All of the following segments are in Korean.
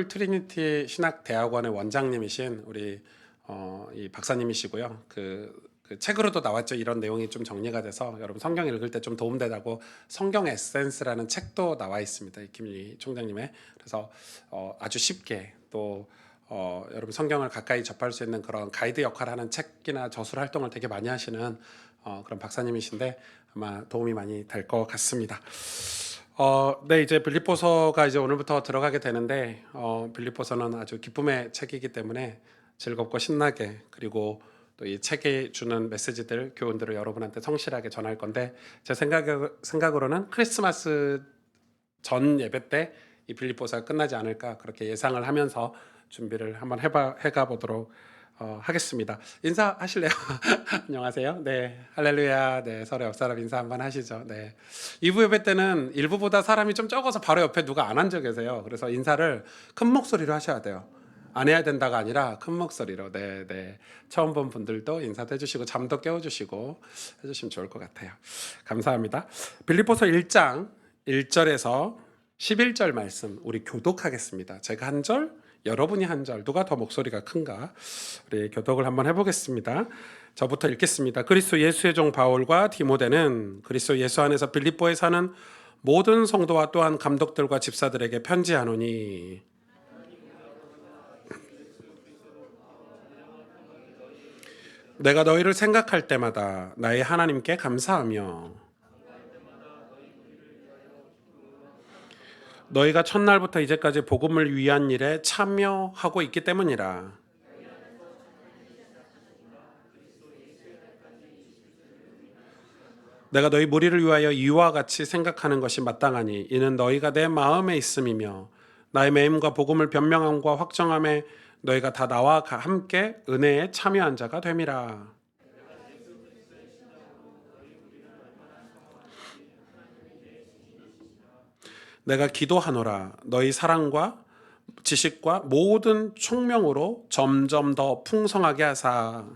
트리니티 신학대학원의 원장님이신 우리 이 박사님이시고요. 그 책으로도 나왔죠. 이런 내용이 좀 정리가 돼서 여러분 성경 읽을 때 좀 도움되다고 성경 에센스라는 책도 나와 있습니다. 김윤희 총장님의. 그래서 아주 쉽게 또 여러분 성경을 가까이 접할 수 있는 그런 가이드 역할을 하는 책이나 저술 활동을 되게 많이 하시는 그런 박사님이신데 아마 도움이 많이 될 것 같습니다. 네, 이제 빌립보서가 이제 오늘부터 들어가게 되는데, 빌립보서는 아주 기쁨의 책이기 때문에 즐겁고 신나게, 그리고 또 이 책이 주는 메시지들, 교훈들을 여러분한테 성실하게 전할 건데, 제 생각으로는 크리스마스 전 예배 때 이 빌립보서가 끝나지 않을까 그렇게 예상을 하면서 준비를 한번 해가 보도록 하겠습니다. 인사하실래요? 안녕하세요. 네, 할렐루야. 네, 서로 옆 사람 인사 한번 하시죠. 네, 2부 예배 때는 1부보다 사람이 좀 적어서 바로 옆에 누가 안 앉아 계세요. 그래서 인사를 큰 목소리로 하셔야 돼요. 안 해야 된다가 아니라 큰 목소리로. 네, 네. 처음 본 분들도 인사도 해주시고 잠도 깨워주시고 해주시면 좋을 것 같아요. 감사합니다. 빌립보서 1장 1절에서 11절 말씀 우리 교독하겠습니다. 제가 한 절, 여러분이 한 절, 누가 더 목소리가 큰가? 우리 교독을 한번 해보겠습니다. 저부터 읽겠습니다. 그리스도 예수의 종 바울과 디모데는 그리스도 예수 안에서 빌립보에 사는 모든 성도와 또한 감독들과 집사들에게 편지하노니 내가 너희를 생각할 때마다 나의 하나님께 감사하며 너희가 첫날부터 이제까지 복음을 위한 일에 참여하고 있기 때문이라. 내가 너희 무리를 위하여 이와 같이 생각하는 것이 마땅하니 이는 너희가 내 마음에 있음이며 나의 매임과 복음을 변명함과 확정함에 너희가 다 나와 함께 은혜에 참여한 자가 됨이라. 내가 기도하노라 너희 사랑과 지식과 모든 총명으로 점점 더 풍성하게 하사.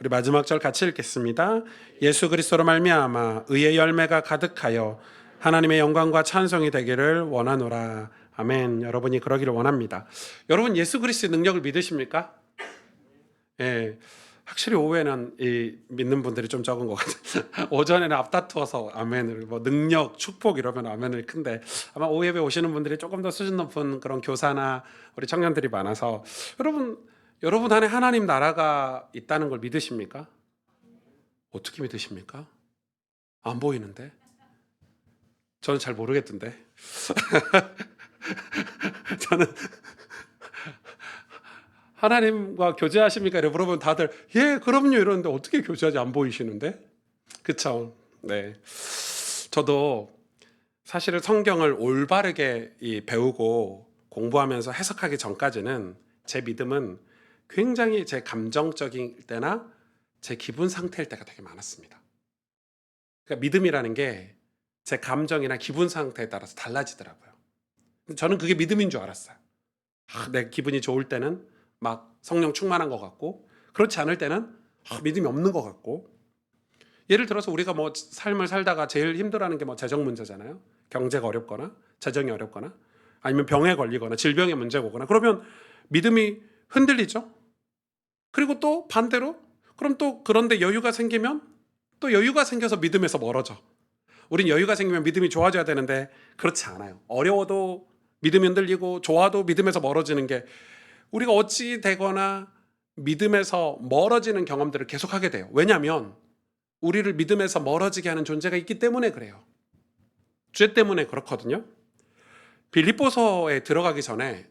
우리 마지막 절 같이 읽겠습니다. 예수 그리스도로 말미암아 의의 열매가 가득하여 하나님의 영광과 찬송이 되기를 원하노라. 아멘. 여러분이 그러기를 원합니다. 여러분 예수 그리스도의 능력을 믿으십니까? 예. 확실히 오후에는 이 믿는 분들이 좀 적은 것 같아요. 오전에는 앞다투어서 아멘을 뭐 능력, 축복 이러면 아멘을 큰데 아마 오후 예배 오시는 분들이 조금 더 수준 높은 그런 교사나 우리 청년들이 많아서 여러분 안에 하나님 나라가 있다는 걸 믿으십니까? 어떻게 믿으십니까? 안 보이는데? 저는 잘 모르겠던데. 저는 하나님과 교제하십니까? 이렇게 물어보면 다들 예 그럼요 이러는데 어떻게 교제하지 안 보이시는데? 그쵸? 네. 저도 사실은 성경을 올바르게 배우고 공부하면서 해석하기 전까지는 제 믿음은 굉장히 제 감정적인 때나 제 기분 상태일 때가 되게 많았습니다. 그러니까 믿음이라는 게 제 감정이나 기분 상태에 따라서 달라지더라고요. 저는 그게 믿음인 줄 알았어요. 내 기분이 좋을 때는 막 성령 충만한 것 같고 그렇지 않을 때는 믿음이 없는 것 같고. 예를 들어서 우리가 뭐 삶을 살다가 제일 힘들어하는 게 뭐 재정 문제잖아요. 경제가 어렵거나 재정이 어렵거나 아니면 병에 걸리거나 질병의 문제가 오거나 그러면 믿음이 흔들리죠. 그리고 또 반대로 그럼 또 그런데 여유가 생기면 또 여유가 생겨서 믿음에서 멀어져. 우린 여유가 생기면 믿음이 좋아져야 되는데 그렇지 않아요. 어려워도 믿음이 흔들리고 좋아도 믿음에서 멀어지는 게 우리가 어찌 되거나 믿음에서 멀어지는 경험들을 계속하게 돼요. 왜냐하면 우리를 믿음에서 멀어지게 하는 존재가 있기 때문에 그래요. 죄 때문에 그렇거든요. 빌립보서에 들어가기 전에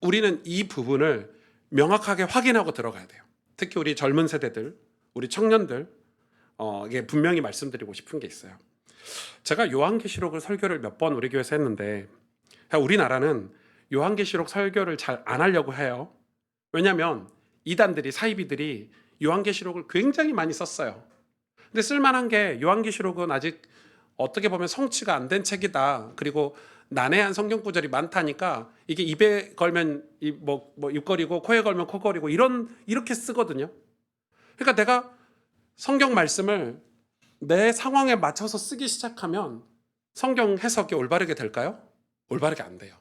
우리는 이 부분을 명확하게 확인하고 들어가야 돼요. 특히 우리 젊은 세대들, 우리 청년들 이게 분명히 말씀드리고 싶은 게 있어요. 제가 요한계시록을 설교를 몇 번 우리 교회에서 했는데 우리나라는 요한계시록 설교를 잘 안 하려고 해요. 왜냐하면 이단들이 사이비들이 요한계시록을 굉장히 많이 썼어요. 근데 쓸만한 게 요한계시록은 아직 어떻게 보면 성취가 안 된 책이다. 그리고 난해한 성경 구절이 많다니까 이게 입에 걸면 뭐 입거리고 코에 걸면 코거리고 이렇게 쓰거든요. 그러니까 내가 성경 말씀을 내 상황에 맞춰서 쓰기 시작하면 성경 해석이 올바르게 될까요? 올바르게 안 돼요.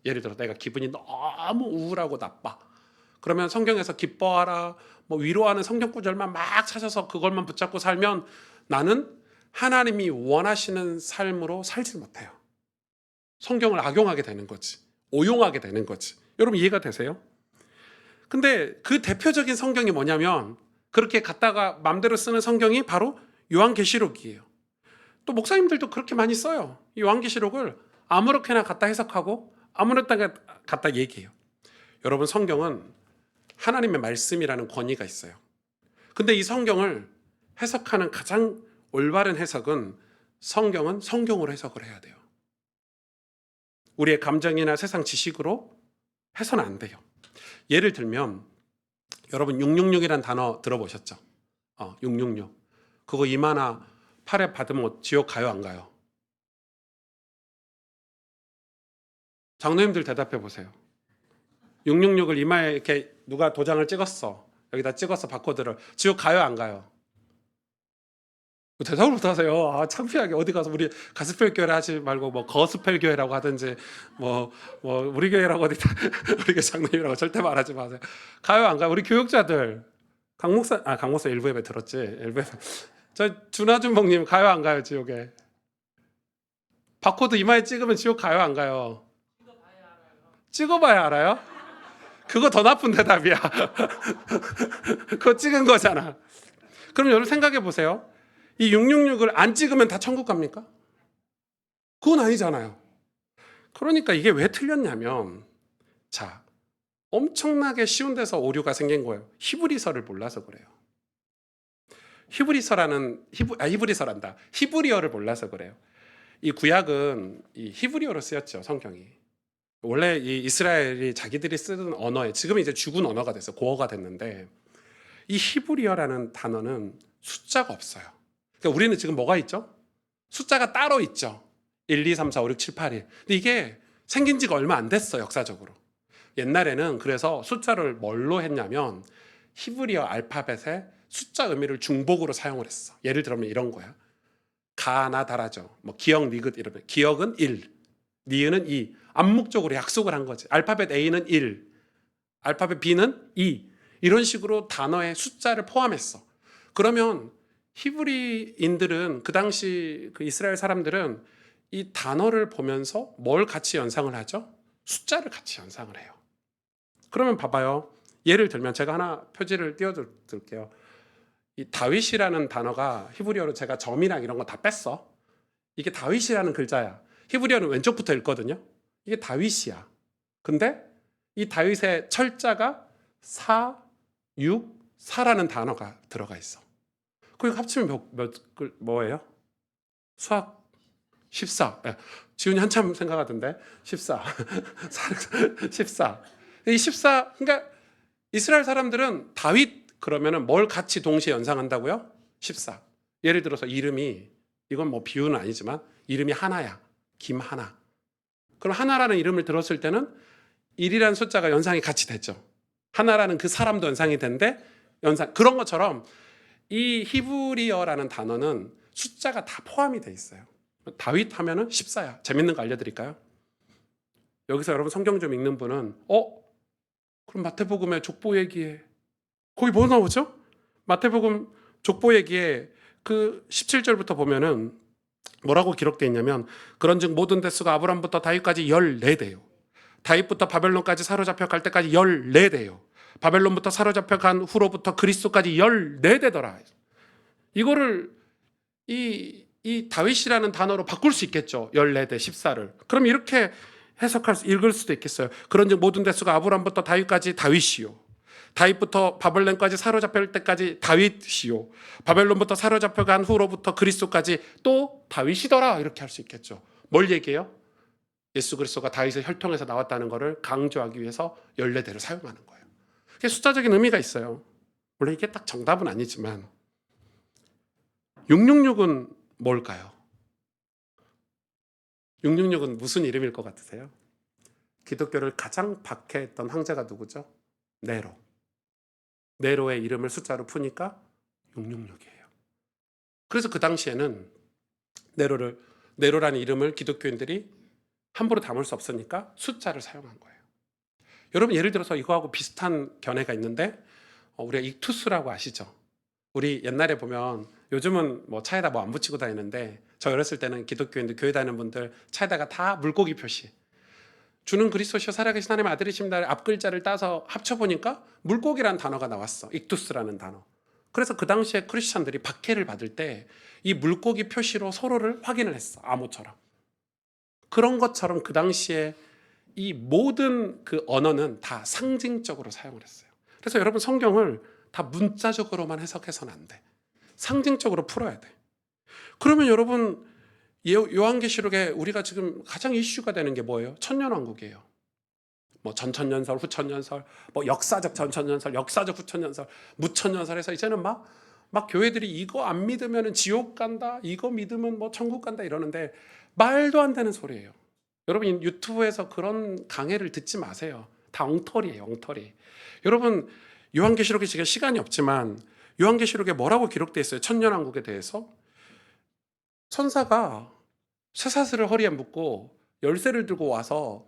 예를 들어 내가 기분이 너무 우울하고 나빠. 그러면 성경에서 기뻐하라, 뭐 위로하는 성경 구절만 막 찾아서 그걸만 붙잡고 살면 나는 하나님이 원하시는 삶으로 살지 못해요. 성경을 악용하게 되는 거지. 오용하게 되는 거지. 여러분 이해가 되세요? 근데 그 대표적인 성경이 뭐냐면 그렇게 갖다가 맘대로 쓰는 성경이 바로 요한계시록이에요. 또 목사님들도 그렇게 많이 써요. 이 요한계시록을 아무렇게나 갖다 해석하고 아무렇게나 갖다 얘기해요. 여러분 성경은 하나님의 말씀이라는 권위가 있어요. 근데 이 성경을 해석하는 가장 올바른 해석은 성경은 성경으로 해석을 해야 돼요. 우리의 감정이나 세상 지식으로 해서는 안 돼요. 예를 들면 여러분 666이라는 단어 들어보셨죠? 666. 그거 이마나 팔에 받으면 지옥 가요 안 가요? 장로님들 대답해 보세요. 666을 이마에 이렇게 누가 도장을 찍었어. 여기다 찍어서 바코드를. 지옥 가요 안 가요? 대답을 못하세요. 창피하게 어디 가서 우리 가스펠 교회를 하지 말고 뭐 거스펠 교회라고 하든지 뭐 우리 교회라고 어디 우리 교회 장로님이라고 절대 말하지 마세요. 가요 안 가요? 우리 교육자들 강목사 일부 예배 들었지? 일부 예배. 저 준하준목님 가요 안 가요 지옥에? 바코드 이마에 찍으면 지옥 가요 안 가요? 찍어봐야 알아요? 그거 더 나쁜 대답이야. 그거 찍은 거잖아. 그럼 여러분 생각해 보세요. 이 666을 안 찍으면 다 천국 갑니까? 그건 아니잖아요. 그러니까 이게 왜 틀렸냐면 자, 엄청나게 쉬운 데서 오류가 생긴 거예요. 히브리서를 몰라서 그래요. 히브리어를 몰라서 그래요. 이 구약은 이 히브리어로 쓰였죠, 성경이. 원래 이 이스라엘이 자기들이 쓰는 언어에 지금 이제 죽은 언어가 됐어요. 고어가 됐는데 이 히브리어라는 단어는 숫자가 없어요. 그러니까 우리는 지금 뭐가 있죠? 숫자가 따로 있죠. 1, 2, 3, 4, 5, 6, 7, 8이. 근데 이게 생긴 지가 얼마 안 됐어, 역사적으로. 옛날에는 그래서 숫자를 뭘로 했냐면 히브리어 알파벳에 숫자 의미를 중복으로 사용을 했어. 예를 들면 이런 거야. 가나다라죠. 뭐 기억, 니귿 이러면 기억은 1, 니은은 2. 암묵적으로 약속을 한 거지. 알파벳 A는 1, 알파벳 B는 2. 이런 식으로 단어에 숫자를 포함했어. 그러면 히브리인들은 그 당시 그 이스라엘 사람들은 이 단어를 보면서 뭘 같이 연상을 하죠? 숫자를 같이 연상을 해요. 그러면 봐봐요. 예를 들면 제가 하나 표지를 띄워드릴게요. 이 다윗이라는 단어가 히브리어로 제가 점이랑 이런 거 다 뺐어. 이게 다윗이라는 글자야. 히브리어는 왼쪽부터 읽거든요. 이게 다윗이야. 근데 이 다윗의 철자가 4, 6, 4라는 단어가 들어가 있어. 그거 합치면 뭐예요? 수학 14. 지훈이 한참 생각하던데 14. 14. 이 14. 그러니까 이스라엘 사람들은 다윗 그러면은 뭘 같이 동시에 연상한다고요? 14. 예를 들어서 이름이 이건 뭐 비유는 아니지만 이름이 하나야. 김하나. 그럼 하나라는 이름을 들었을 때는 1이라는 숫자가 연상이 같이 됐죠. 하나라는 그 사람도 연상이 된데 그런 것처럼 이 히브리어라는 단어는 숫자가 다 포함이 돼 있어요. 다윗 하면은 14야. 재밌는 거 알려드릴까요? 여기서 여러분 성경 좀 읽는 분은 그럼 마태복음의 족보 얘기에 거기 뭐 나오죠? 마태복음 족보 얘기에 그 17절부터 보면은 뭐라고 기록되어 있냐면 그런즉 모든 대수가 아브람부터 다윗까지 14대요. 다윗부터 바벨론까지 사로잡혀 갈 때까지 14대요. 바벨론부터 사로잡혀 간 후로부터 그리스도까지 14대더라. 이거를 이 다윗이라는 단어로 바꿀 수 있겠죠. 14대 14를. 그럼 이렇게 읽을 수도 있겠어요. 그런즉 모든 대수가 아브람부터 다윗까지 다윗이요. 다윗부터 바벨론까지 사로잡힐 때까지 다윗이요. 바벨론부터 사로잡혀 간 후로부터 그리스도까지 또 다윗이더라. 이렇게 할 수 있겠죠. 뭘 얘기해요? 예수 그리스도가 다윗의 혈통에서 나왔다는 것을 강조하기 위해서 14대를 사용하는 거예요. 그게 숫자적인 의미가 있어요. 물론 이게 딱 정답은 아니지만 666은 뭘까요? 666은 무슨 이름일 것 같으세요? 기독교를 가장 박해했던 황제가 누구죠? 네로. 네로의 이름을 숫자로 푸니까 666이에요. 그래서 그 당시에는 네로를 네로라는 이름을 기독교인들이 함부로 담을 수 없으니까 숫자를 사용한 거예요. 여러분 예를 들어서 이거하고 비슷한 견해가 있는데 우리가 익투스라고 아시죠? 우리 옛날에 보면 요즘은 뭐 차에다 뭐 안 붙이고 다니는데 저 어렸을 때는 기독교인들 교회 다니는 분들 차에다가 다 물고기 표시 주는 그리스도시여 살아계신 하나님의 아들이십니다 앞글자를 따서 합쳐보니까 물고기라는 단어가 나왔어. 익투스라는 단어. 그래서 그 당시에 크리스찬들이 박해를 받을 때 이 물고기 표시로 서로를 확인을 했어. 암호처럼. 그런 것처럼 그 당시에 이 모든 그 언어는 다 상징적으로 사용을 했어요. 그래서 여러분 성경을 다 문자적으로만 해석해서는 안 돼. 상징적으로 풀어야 돼. 그러면 여러분 요한계시록에 우리가 지금 가장 이슈가 되는 게 뭐예요? 천년왕국이에요. 뭐 전천년설, 후천년설, 뭐 역사적 전천년설, 역사적 후천년설, 무천년설에서 이제는 막 교회들이 이거 안 믿으면 지옥 간다, 이거 믿으면 뭐 천국 간다 이러는데 말도 안 되는 소리예요. 여러분 유튜브에서 그런 강해를 듣지 마세요. 다 엉터리예요, 엉터리. 여러분 요한계시록에 지금 시간이 없지만 요한계시록에 뭐라고 기록되어 있어요? 천년왕국에 대해서 천사가 쇠사슬을 허리에 묶고 열쇠를 들고 와서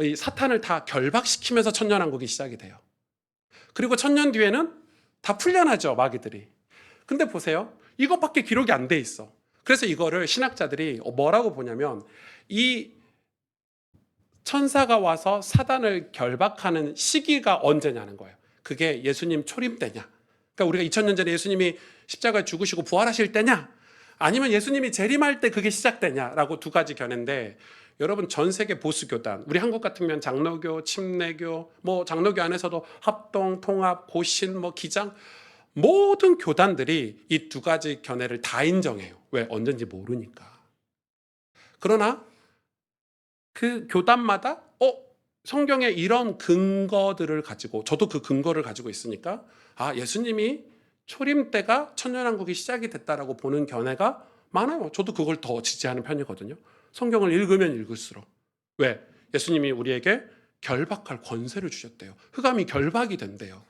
이 사탄을 다 결박시키면서 천년왕국이 시작이 돼요. 그리고 천년 뒤에는 다 풀려나죠, 마귀들이. 근데 보세요. 이것밖에 기록이 안 돼 있어. 그래서 이거를 신학자들이 뭐라고 보냐면 이 천사가 와서 사단을 결박하는 시기가 언제냐는 거예요. 그게 예수님 초림 때냐. 그러니까 우리가 2000년 전에 예수님이 십자가에 죽으시고 부활하실 때냐, 아니면 예수님이 재림할 때 그게 시작되냐라고 두 가지 견해인데, 여러분 전 세계 보수 교단, 우리 한국 같으면 장로교, 침례교, 뭐 장로교 안에서도 합동, 통합, 고신, 뭐 기장, 모든 교단들이 이 두 가지 견해를 다 인정해요. 왜? 언젠지 모르니까. 그러나 그 교단마다 성경에 이런 근거들을 가지고, 저도 그 근거를 가지고 있으니까 예수님이 초림 때가 천년왕국이 시작이 됐다라고 보는 견해가 많아요. 저도 그걸 더 지지하는 편이거든요. 성경을 읽으면 읽을수록. 왜? 예수님이 우리에게 결박할 권세를 주셨대요. 흑암이 결박이 된대요.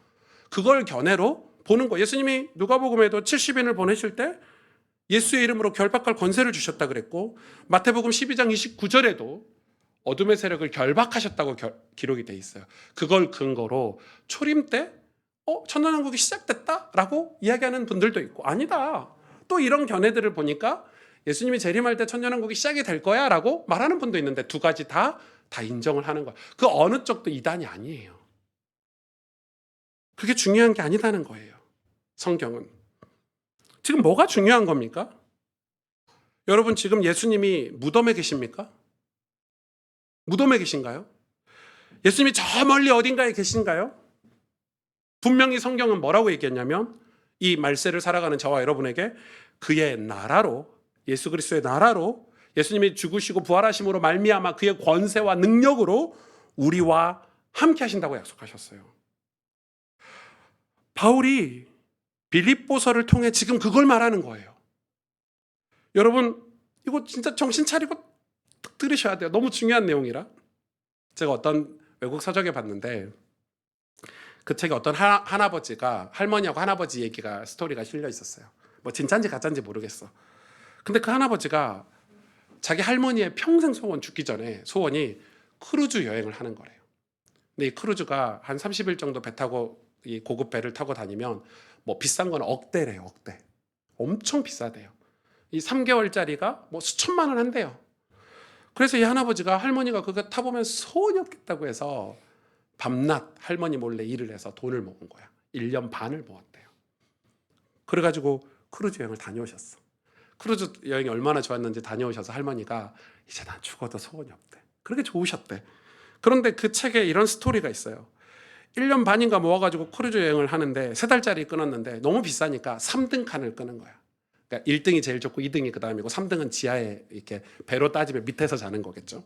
그걸 견해로 보는 거예요. 예수님이 누가복음에도 70인을 보내실 때 예수의 이름으로 결박할 권세를 주셨다 그랬고, 마태복음 12장 29절에도 어둠의 세력을 결박하셨다고 기록이 돼 있어요. 그걸 근거로 초림 때 천년왕국이 시작됐다라고 이야기하는 분들도 있고, 아니다, 또 이런 견해들을 보니까 예수님이 재림할 때 천년왕국이 시작이 될 거야 라고 말하는 분도 있는데, 두 가지 다 인정을 하는 거예요. 그 어느 쪽도 이단이 아니에요. 그게 중요한 게 아니다는 거예요. 성경은 지금 뭐가 중요한 겁니까? 여러분 지금 예수님이 무덤에 계십니까? 무덤에 계신가요? 예수님이 저 멀리 어딘가에 계신가요? 분명히 성경은 뭐라고 얘기했냐면, 이 말세를 살아가는 저와 여러분에게 그의 나라로, 예수 그리스도의 나라로, 예수님이 죽으시고 부활하심으로 말미암아 그의 권세와 능력으로 우리와 함께 하신다고 약속하셨어요. 바울이 빌립보서를 통해 지금 그걸 말하는 거예요. 여러분 이거 진짜 정신 차리고 딱 들으셔야 돼요. 너무 중요한 내용이라. 제가 어떤 외국 서적에 봤는데, 그 책에 어떤 할아버지가, 할머니하고 할아버지 얘기가, 스토리가 실려 있었어요. 뭐 진짜인지 가짜인지 모르겠어. 근데 그 할아버지가 자기 할머니의 평생 소원, 죽기 전에 소원이 크루즈 여행을 하는 거래요. 근데 이 크루즈가 한 30일 정도 배 타고, 이 고급 배를 타고 다니면 뭐 비싼 건 억대래요. 억대. 엄청 비싸대요. 이 3개월짜리가 뭐 수천만 원 한대요. 그래서 이 할아버지가, 할머니가 그거 타보면 소원이 없겠다고 해서 밤낮 할머니 몰래 일을 해서 돈을 모은 거야. 1년 반을 모았대요. 그래가지고 크루즈 여행을 다녀오셨어. 크루즈 여행이 얼마나 좋았는지 다녀오셔서 할머니가 이제 난 죽어도 소원이 없대. 그렇게 좋으셨대. 그런데 그 책에 이런 스토리가 있어요. 1년 반인가 모아가지고 크루즈 여행을 하는데 3달짜리 끊었는데 너무 비싸니까 3등 칸을 끄는 거야. 그러니까 1등이 제일 좋고 2등이 그 다음이고 3등은 지하에, 이렇게 배로 따지면 밑에서 자는 거겠죠.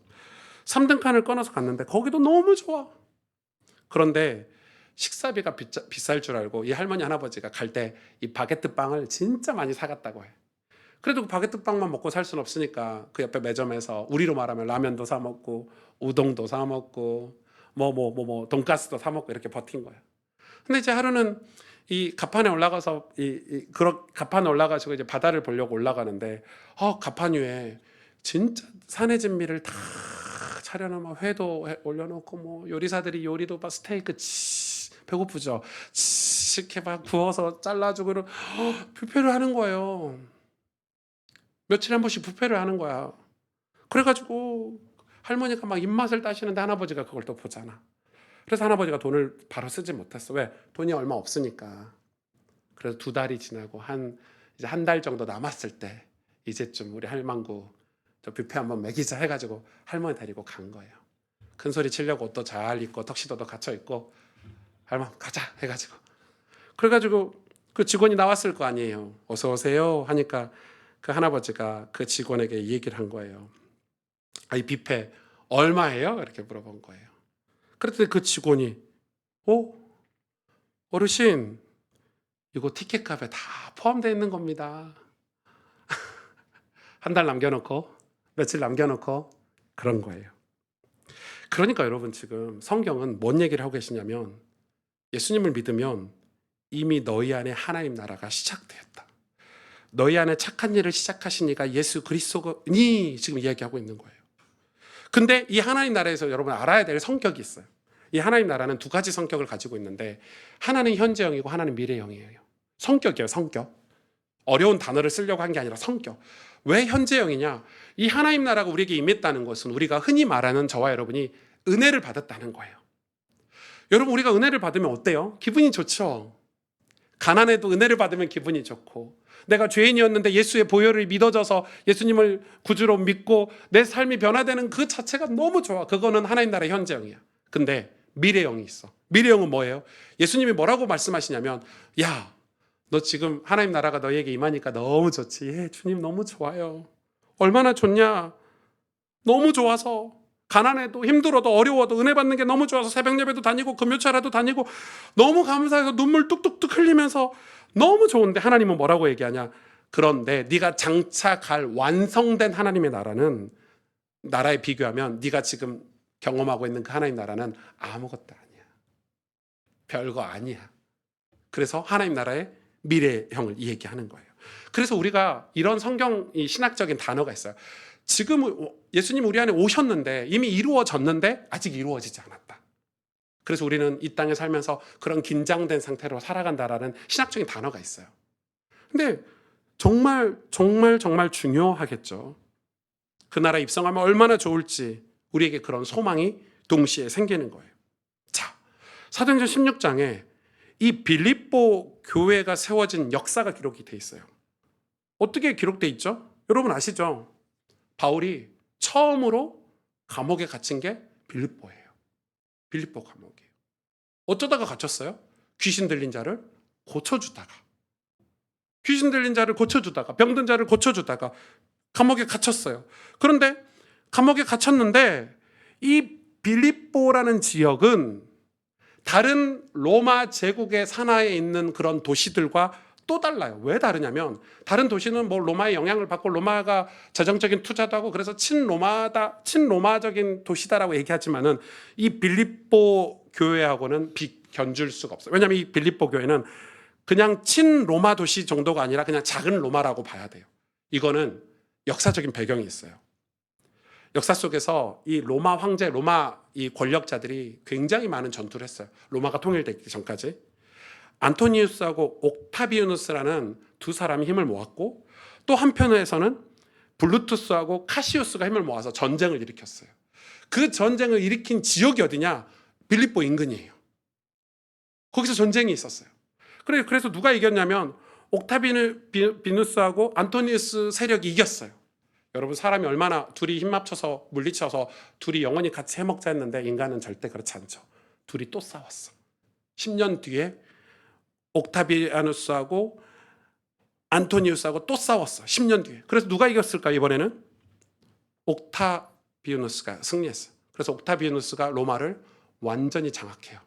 3등 칸을 끊어서 갔는데 거기도 너무 좋아. 그런데 식사비가 비쌀 줄 알고 이 할머니 할아버지가 갈 때 이 바게트 빵을 진짜 많이 사갔다고 해. 그래도 그 바게트 빵만 먹고 살 수는 없으니까 그 옆에 매점에서 우리로 말하면 라면도 사 먹고 우동도 사 먹고 돈가스도 사 먹고 이렇게 버틴 거야. 근데 이제 하루는 이 가판에 올라가서 그런 가판에 올라가시고 이제 바다를 보려고 올라가는데 가판 위에 진짜 산의 진미를 다 차려놓으면 회도 올려놓고 뭐 요리사들이 요리도 막 스테이크 배고프죠. 이렇게 막 구워서 잘라주고 뷔페를 하는 거예요. 며칠에 한 번씩 뷔페를 하는 거야. 그래가지고 할머니가 막 입맛을 따시는데 할아버지가 그걸 또 보잖아. 그래서 할아버지가 돈을 바로 쓰지 못했어. 왜? 돈이 얼마 없으니까. 그래서 2달이 지나고 이제 한 달 정도 남았을 때 이제쯤 우리 할망구 저 뷔페 한번 먹이자 해가지고 할머니 데리고 간 거예요. 큰 소리 치려고 옷도 잘 입고 턱시도도 갖춰 입고 할머니 가자 해가지고 그래가지고 그 직원이 나왔을 거 아니에요. 어서 오세요 하니까 그 할아버지가 그 직원에게 이 얘기를 한 거예요. 이 뷔페 얼마예요? 이렇게 물어본 거예요. 그랬더니 그 직원이 어르신 이거 티켓값에 다 포함되어 있는 겁니다. 한 달 남겨놓고 며칠 남겨놓고 그런 거예요. 그러니까 여러분 지금 성경은 뭔 얘기를 하고 계시냐면 예수님을 믿으면 이미 너희 안에 하나님 나라가 시작되었다. 너희 안에 착한 일을 시작하신 이가 예수 그리스도니 지금 이야기하고 있는 거예요. 근데 이 하나님 나라에서 여러분 알아야 될 성격이 있어요. 이 하나님 나라는 2가지 성격을 가지고 있는데 하나는 현재형이고 하나는 미래형이에요. 성격이에요. 성격. 어려운 단어를 쓰려고 한 게 아니라 성격. 왜 현재형이냐? 이 하나님 나라가 우리에게 임했다는 것은 우리가 흔히 말하는 저와 여러분이 은혜를 받았다는 거예요. 여러분 우리가 은혜를 받으면 어때요? 기분이 좋죠. 가난해도 은혜를 받으면 기분이 좋고 내가 죄인이었는데 예수의 보혈을 믿어져서 예수님을 구주로 믿고 내 삶이 변화되는 그 자체가 너무 좋아. 그거는 하나님 나라의 현재형이야. 근데 미래형이 있어. 미래형은 뭐예요? 예수님이 뭐라고 말씀하시냐면 야, 너 지금 하나님 나라가 너에게 임하니까 너무 좋지. 예, 주님 너무 좋아요. 얼마나 좋냐? 너무 좋아서 가난해도 힘들어도 어려워도 은혜 받는 게 너무 좋아서 새벽 예배도 다니고 금요차라도 다니고 너무 감사해서 눈물 뚝뚝뚝 흘리면서 너무 좋은데 하나님은 뭐라고 얘기하냐? 그런데 네가 장차 갈 완성된 하나님의 나라에 비교하면 네가 지금 경험하고 있는 그 하나님 나라는 아무것도 아니야. 별거 아니야. 그래서 하나님 나라의 미래형을 얘기하는 거예요. 그래서 우리가 이런 성경 신학적인 단어가 있어요. 지금 예수님 우리 안에 오셨는데 이미 이루어졌는데 아직 이루어지지 않았다. 그래서 우리는 이 땅에 살면서 그런 긴장된 상태로 살아간다라는 신학적인 단어가 있어요. 근데 정말 중요하겠죠. 그 나라에 입성하면 얼마나 좋을지 우리에게 그런 소망이 동시에 생기는 거예요. 자, 사도행전 16장에 이 빌립보 교회가 세워진 역사가 기록이 돼 있어요. 어떻게 기록돼 있죠? 여러분 아시죠? 바울이 처음으로 감옥에 gat힌 게 빌립보예요. 빌립보 감옥이에요. 어쩌다가 갇혔어요? 귀신 들린 자를 고쳐주다가 병든 자를 고쳐주다가 감옥에 갇혔어요. 그런데 감옥에 갇혔는데 이 빌립보라는 지역은 다른 로마 제국의 산하에 있는 그런 도시들과 또 달라요. 왜 다르냐면 다른 도시는 뭐 로마의 영향을 받고 로마가 재정적인 투자도 하고 그래서 친로마적인 도시다라고 얘기하지만은 이 빌립보 교회하고는 견줄 수가 없어요. 왜냐하면 이 빌립보 교회는 그냥 친로마 도시 정도가 아니라 그냥 작은 로마라고 봐야 돼요. 이거는 역사적인 배경이 있어요. 역사 속에서 이 로마 황제, 로마 이 권력자들이 굉장히 많은 전투를 했어요. 로마가 통일되기 전까지. 안토니우스하고 옥타비우누스라는 2사람이 힘을 모았고 또 한편에서는 블루투스하고 카시우스가 힘을 모아서 전쟁을 일으켰어요. 그 전쟁을 일으킨 지역이 어디냐? 빌립보 인근이에요. 거기서 전쟁이 있었어요. 그래서 누가 이겼냐면 옥타비누스하고 안토니우스 세력이 이겼어요. 여러분 사람이 얼마나 둘이 힘 합쳐서 물리쳐서 둘이 영원히 같이 해먹자 했는데 인간은 절대 그렇지 않죠. 둘이 또 싸웠어. 10년 뒤에 옥타비아누스하고 안토니우스하고 또 싸웠어. 10년 뒤에. 그래서 누가 이겼을까 이번에는? 옥타비아누스가 승리했어요. 그래서 옥타비아누스가 로마를 완전히 장악해요.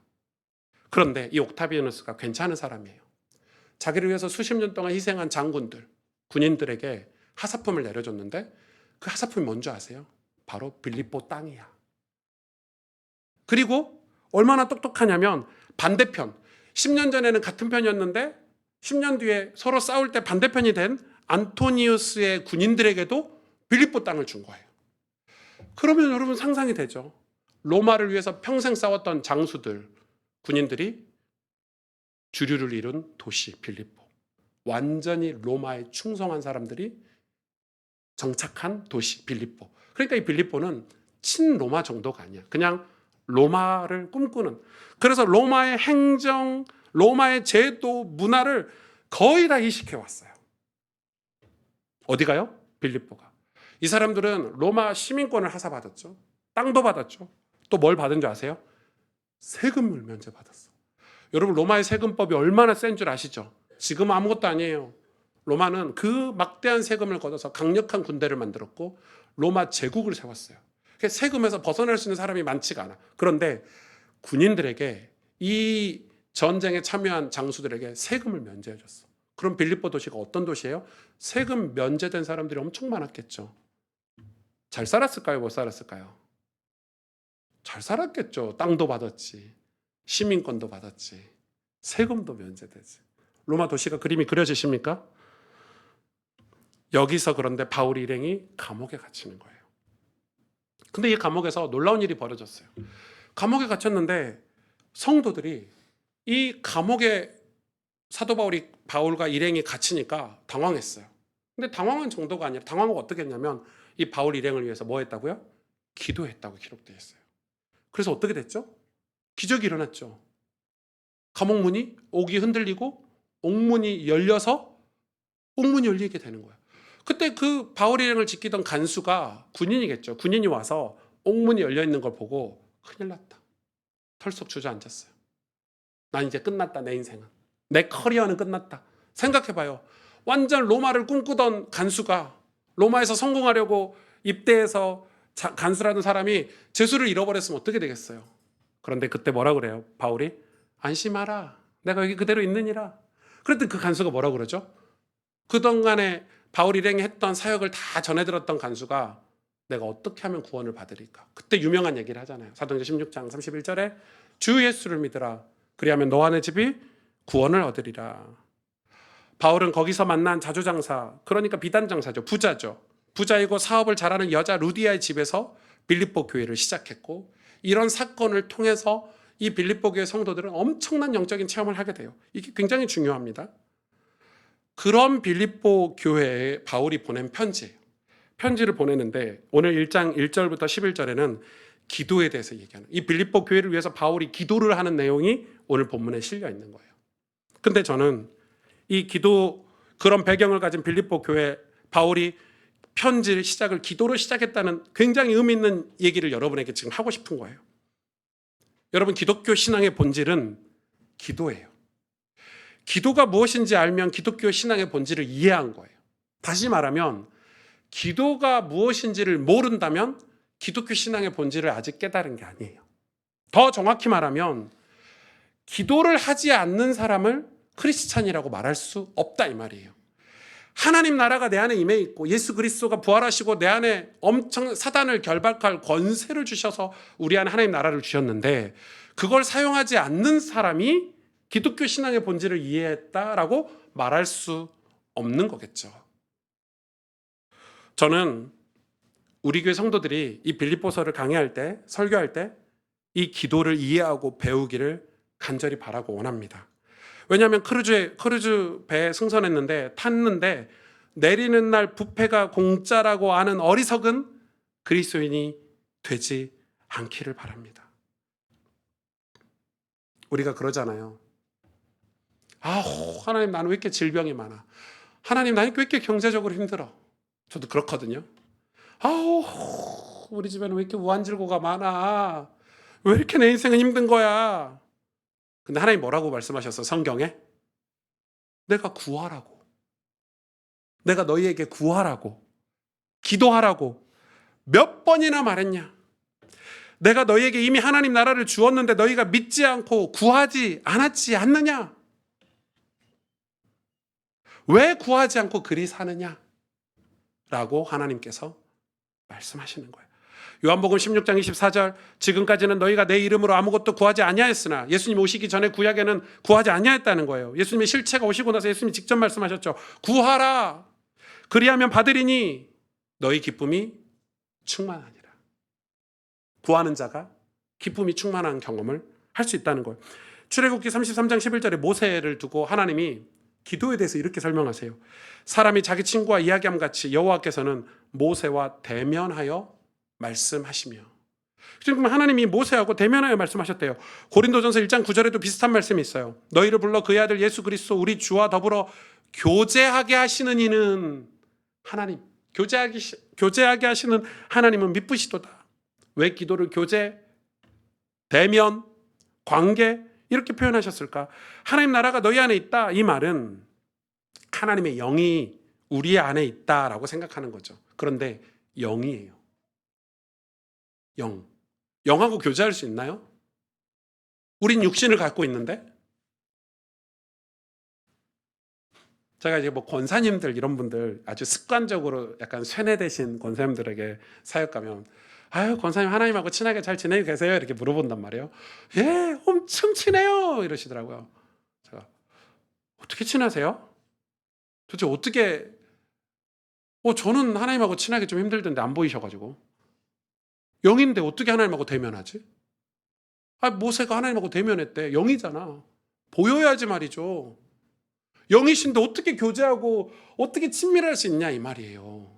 그런데 이 옥타비아누스가 괜찮은 사람이에요. 자기를 위해서 수십 년 동안 희생한 장군들, 군인들에게 하사품을 내려줬는데 그 하사품이 뭔지 아세요? 바로 빌립보 땅이야. 그리고 얼마나 똑똑하냐면 반대편 10년 전에는 같은 편이었는데 10년 뒤에 서로 싸울 때 반대편이 된 안토니우스의 군인들에게도 빌립보 땅을 준 거예요. 그러면 여러분 상상이 되죠. 로마를 위해서 평생 싸웠던 장수들, 군인들이 주류를 이룬 도시 빌립보. 완전히 로마에 충성한 사람들이 정착한 도시 빌립보. 그러니까 이 빌립보는 친로마 정도가 아니야. 그냥 로마를 꿈꾸는. 그래서 로마의 행정, 로마의 제도, 문화를 거의 다 이식해 왔어요. 어디가요? 빌립보가. 이 사람들은 로마 시민권을 하사받았죠. 땅도 받았죠. 또 뭘 받은 줄 아세요? 세금을 면제받았어. 여러분 로마의 세금법이 얼마나 센 줄 아시죠? 지금 아무것도 아니에요. 로마는 그 막대한 세금을 걷어서 강력한 군대를 만들었고 로마 제국을 세웠어요. 세금에서 벗어날 수 있는 사람이 많지가 않아. 그런데 군인들에게 이 전쟁에 참여한 장수들에게 세금을 면제해 줬어. 그럼 빌립보 도시가 어떤 도시예요? 세금 면제된 사람들이 엄청 많았겠죠. 잘 살았을까요? 못 살았을까요? 잘 살았겠죠. 땅도 받았지. 시민권도 받았지. 세금도 면제되지. 로마 도시가 그림이 그려지십니까? 여기서 그런데 바울 일행이 감옥에 갇히는 거예요. 근데 이 감옥에서 놀라운 일이 벌어졌어요. 감옥에 갇혔는데 성도들이 이 감옥에 사도 바울과 일행이 갇히니까 당황했어요. 근데 당황한 정도가 아니라 당황하고 어떻게 했냐면 이 바울 일행을 위해서 뭐 했다고요? 기도했다고 기록되어 있어요. 그래서 어떻게 됐죠? 기적이 일어났죠. 감옥 문이 옥이 흔들리고 옥문이 열려서 옥문이 열리게 되는 거예요. 그때 그 바울 일행을 지키던 간수가 군인이겠죠. 군인이 와서 옥문이 열려 있는 걸 보고 큰일 났다. 털썩 주저앉았어요. 난 이제 끝났다. 내 인생은. 내 커리어는 끝났다. 생각해봐요. 완전 로마를 꿈꾸던 간수가 로마에서 성공하려고 입대해서 간수라는 사람이 재수를 잃어버렸으면 어떻게 되겠어요? 그런데 그때 뭐라 그래요? 바울이 안심하라. 내가 여기 그대로 있느니라. 그랬더니 그 간수가 뭐라 그러죠? 그동안에 바울 일행이 했던 사역을 다 전해들었던 간수가 내가 어떻게 하면 구원을 받으리까? 그때 유명한 얘기를 하잖아요. 사도행전 16장 31절에 주 예수를 믿으라. 그리하면 너와 내 집이 구원을 얻으리라. 바울은 거기서 만난 자조장사, 그러니까 비단장사죠. 부자죠. 부자이고 사업을 잘하는 여자 루디아의 집에서 빌립보 교회를 시작했고 이런 사건을 통해서 이 빌립보 교회 성도들은 엄청난 영적인 체험을 하게 돼요. 이게 굉장히 중요합니다. 그런 빌립보 교회에 바울이 보낸 편지예요. 편지를 보내는데 오늘 1장 1절부터 11절에는 기도에 대해서 얘기하는, 이 빌립보 교회를 위해서 바울이 기도를 하는 내용이 오늘 본문에 실려 있는 거예요. 근데 저는 이 기도, 그런 배경을 가진 빌립보 교회, 바울이 편지를 시작을 기도로 시작했다는 굉장히 의미 있는 얘기를 여러분에게 지금 하고 싶은 거예요. 여러분, 기독교 신앙의 본질은 기도예요. 기도가 무엇인지 알면 기독교 신앙의 본질을 이해한 거예요. 다시 말하면 기도가 무엇인지를 모른다면 기독교 신앙의 본질을 아직 깨달은 게 아니에요. 더 정확히 말하면 기도를 하지 않는 사람을 크리스찬이라고 말할 수 없다 이 말이에요. 하나님 나라가 내 안에 임해 있고 예수 그리스도가 부활하시고 내 안에 엄청 사단을 결박할 권세를 주셔서 우리 안에 하나님 나라를 주셨는데 그걸 사용하지 않는 사람이 기독교 신앙의 본질을 이해했다라고 말할 수 없는 거겠죠. 저는 우리 교회 성도들이 이 빌립보서를 강의할 때, 설교할 때 이 기도를 이해하고 배우기를 간절히 바라고 원합니다. 왜냐하면 크루즈 배에 승선했는데 탔는데 내리는 날 뷔페가 공짜라고 아는 어리석은 그리스도인이 되지 않기를 바랍니다. 우리가 그러잖아요. 하나님 나는 왜 이렇게 질병이 많아? 하나님 나는 왜 이렇게 경제적으로 힘들어? 저도 그렇거든요. 우리 집에는 왜 이렇게 우한질고가 많아? 왜 이렇게 내 인생은 힘든 거야? 근데 하나님 뭐라고 말씀하셨어? 성경에? 내가 구하라고. 내가 너희에게 구하라고. 기도하라고. 몇 번이나 말했냐? 내가 너희에게 이미 하나님 나라를 주었는데 너희가 믿지 않고 구하지 않느냐? 왜 구하지 않고 그리 사느냐? 라고 하나님께서 말씀하시는 거예요. 요한복음 16장 24절 지금까지는 너희가 내 이름으로 아무것도 구하지 아니하였으나 예수님 오시기 전에 구약에는 구하지 아니하였다는 거예요. 예수님의 실체가 오시고 나서 예수님이 직접 말씀하셨죠. 구하라. 그리하면 받으리니 너희 기쁨이 충만하니라. 구하는 자가 기쁨이 충만한 경험을 할 수 있다는 거예요. 출애굽기 33장 11절에 모세를 두고 하나님이 기도에 대해서 이렇게 설명하세요. 사람이 자기 친구와 이야기함 같이 여호와께서는 모세와 대면하여 말씀하시며. 지금 하나님이 모세하고 대면하여 말씀하셨대요. 고린도전서 1장 9절에도 비슷한 말씀이 있어요. 너희를 불러 그의 아들 예수 그리스도 우리 주와 더불어 교제하게 하시는 이는 하나님. 교제하게 하시는 하나님은 미쁘시도다. 왜 기도를 교제, 대면, 관계 이렇게 표현하셨을까? 하나님 나라가 너희 안에 있다. 이 말은 하나님의 영이 우리 안에 있다라고 생각하는 거죠. 그런데 영이에요. 영하고 교제할 수 있나요? 우린 육신을 갖고 있는데. 제가 이제 뭐 권사님들 이런 분들 아주 습관적으로 약간 쇠뇌되신 권사님들에게 사역 가면 아유 권사님 하나님하고 친하게 잘 지내고 계세요? 이렇게 물어본단 말이에요. 예, 엄청 친해요 이러시더라고요. 제가 어떻게 친하세요? 도대체 어떻게 저는 하나님하고 친하게 좀 힘들던데 안 보이셔가지고 영인데 어떻게 하나님하고 대면하지? 모세가 하나님하고 대면했대. 영이잖아. 보여야지 말이죠. 영이신데 어떻게 교제하고 어떻게 친밀할 수 있냐 이 말이에요.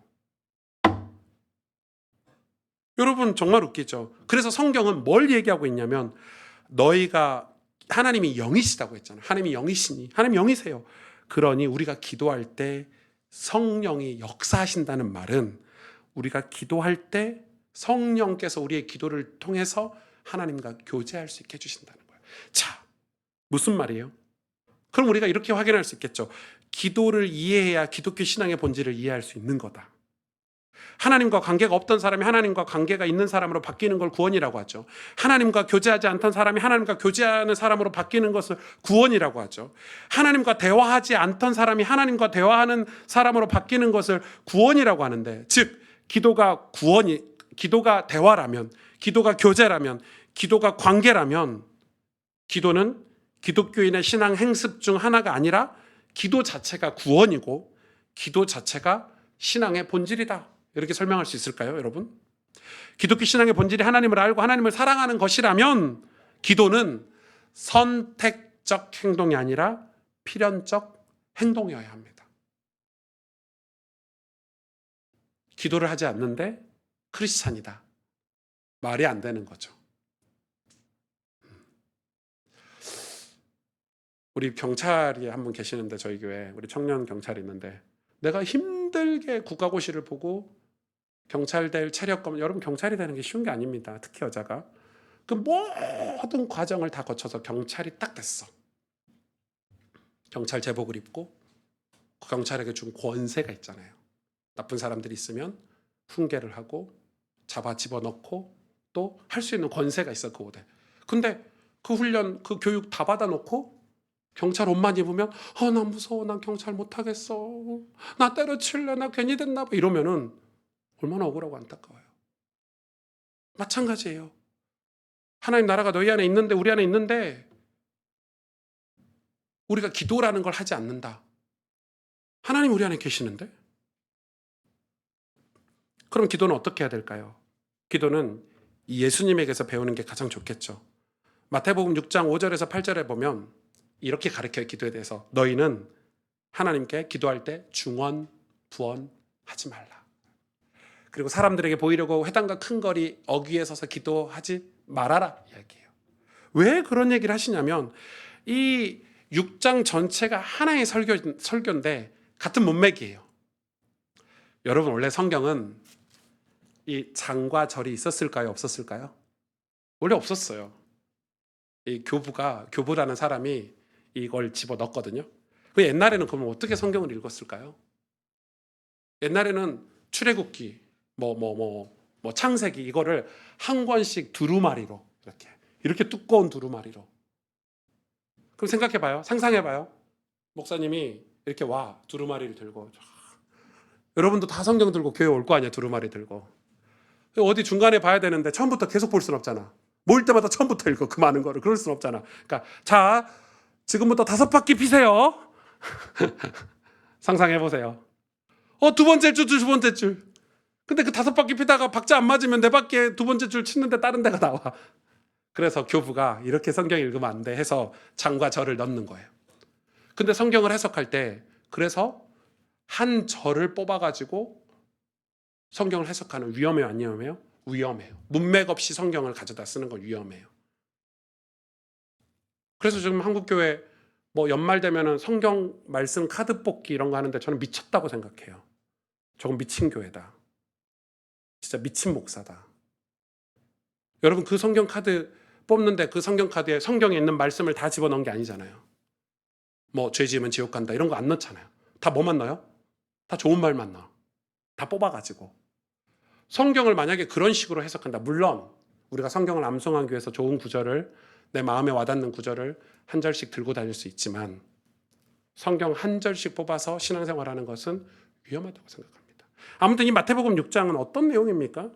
여러분 정말 웃기죠. 그래서 성경은 뭘 얘기하고 있냐면 너희가 하나님이 영이시다고 했잖아요. 하나님이 영이시니 하나님 영이세요. 그러니 우리가 기도할 때 성령이 역사하신다는 말은 우리가 기도할 때 성령께서 우리의 기도를 통해서 하나님과 교제할 수 있게 해주신다는 거예요. 자, 무슨 말이에요? 그럼 우리가 이렇게 확인할 수 있겠죠. 기도를 이해해야 기독교 신앙의 본질을 이해할 수 있는 거다. 하나님과 관계가 없던 사람이 하나님과 관계가 있는 사람으로 바뀌는 걸 구원이라고 하죠. 하나님과 교제하지 않던 사람이 하나님과 교제하는 사람으로 바뀌는 것을 구원이라고 하죠. 하나님과 대화하지 않던 사람이 하나님과 대화하는 사람으로 바뀌는 것을 구원이라고 하는데, 즉 기도가 대화라면, 기도가 교제라면, 기도가 관계라면 기도는 기독교인의 신앙 행습 중 하나가 아니라 기도 자체가 구원이고 기도 자체가 신앙의 본질이다. 이렇게 설명할 수 있을까요, 여러분? 기독교 신앙의 본질이 하나님을 알고 하나님을 사랑하는 것이라면 기도는 선택적 행동이 아니라 필연적 행동이어야 합니다. 기도를 하지 않는데 크리스찬이다. 말이 안 되는 거죠. 우리 경찰이 한 분 계시는데 저희 교회 우리 청년 경찰이 있는데 내가 힘들게 국가고시를 보고 경찰 될 체력검, 여러분 경찰이 되는 게 쉬운 게 아닙니다. 특히 여자가. 그 모든 과정을 다 거쳐서 경찰이 딱 됐어. 경찰 제복을 입고 그 경찰에게 준 권세가 있잖아요. 나쁜 사람들이 있으면 훈계를 하고 잡아 집어넣고 또 할 수 있는 권세가 있어 그 옷에. 근데 그 훈련, 그 교육 다 받아놓고 경찰 옷만 입으면 나 무서워, 난 경찰 못하겠어, 나 때려칠래, 나 괜히 됐나 봐 이러면은 얼마나 억울하고 안타까워요. 마찬가지예요. 하나님 나라가 너희 안에 있는데, 우리 안에 있는데 우리가 기도라는 걸 하지 않는다. 하나님 우리 안에 계시는데? 그럼 기도는 어떻게 해야 될까요? 기도는 예수님에게서 배우는 게 가장 좋겠죠. 마태복음 6장 5절에서 8절에 보면 이렇게 가르쳐요. 기도에 대해서. 너희는 하나님께 기도할 때 중언, 부언하지 말라. 그리고 사람들에게 보이려고 회당과 큰 거리 어귀에 서서 기도하지 말아라 이야기해요. 왜 그런 얘기를 하시냐면 이 6장 전체가 하나의 설교인데 같은 문맥이에요. 여러분 원래 성경은 이 장과 절이 있었을까요? 없었을까요? 원래 없었어요. 이 교부라는 사람이 이걸 집어넣었거든요. 그 옛날에는 그러면 어떻게 성경을 읽었을까요? 옛날에는 출애굽기, 창세기 이거를 한 권씩 두루마리로 이렇게 두꺼운 두루마리로. 그럼 생각해봐요. 상상해봐요. 목사님이 이렇게 두루마리를 들고. 여러분도 다 성경 들고 교회 올 거 아니야, 두루마리 들고. 어디 중간에 봐야 되는데 처음부터 계속 볼 수는 없잖아. 모일 때마다 처음부터 읽어, 그 많은 거를. 그럴 수는 없잖아. 그러니까 자, 지금부터 5바퀴 피세요. 상상해 보세요. 두 번째 줄, 두 번째 줄. 근데 그 5바퀴 피다가 박자 안 맞으면 4바퀴에 두 번째 줄 치는데 다른 데가 나와. 그래서 교부가 이렇게 성경 읽으면 안 돼 해서 장과 절을 넣는 거예요. 근데 성경을 해석할 때 그래서 한 절을 뽑아가지고 성경을 해석하는, 위험해요, 안 위험해요? 위험해요. 문맥 없이 성경을 가져다 쓰는 건 위험해요. 그래서 지금 한국교회 뭐 연말 되면은 성경 말씀 카드 뽑기 이런 거 하는데 저는 미쳤다고 생각해요. 저건 미친 교회다. 진짜 미친 목사다. 여러분, 그 성경 카드 뽑는데 그 성경 카드에 성경에 있는 말씀을 다 집어넣은 게 아니잖아요. 뭐 죄 지으면 지옥 간다 이런 거 안 넣잖아요. 다 뭐만 넣어요? 다 좋은 말만 넣어. 다 뽑아가지고. 성경을 만약에 그런 식으로 해석한다. 물론 우리가 성경을 암송하기 위해서 좋은 구절을, 내 마음에 와닿는 구절을 한 절씩 들고 다닐 수 있지만 성경 한 절씩 뽑아서 신앙생활하는 것은 위험하다고 생각합니다. 아무튼 이 마태복음 6장은 어떤 내용입니까?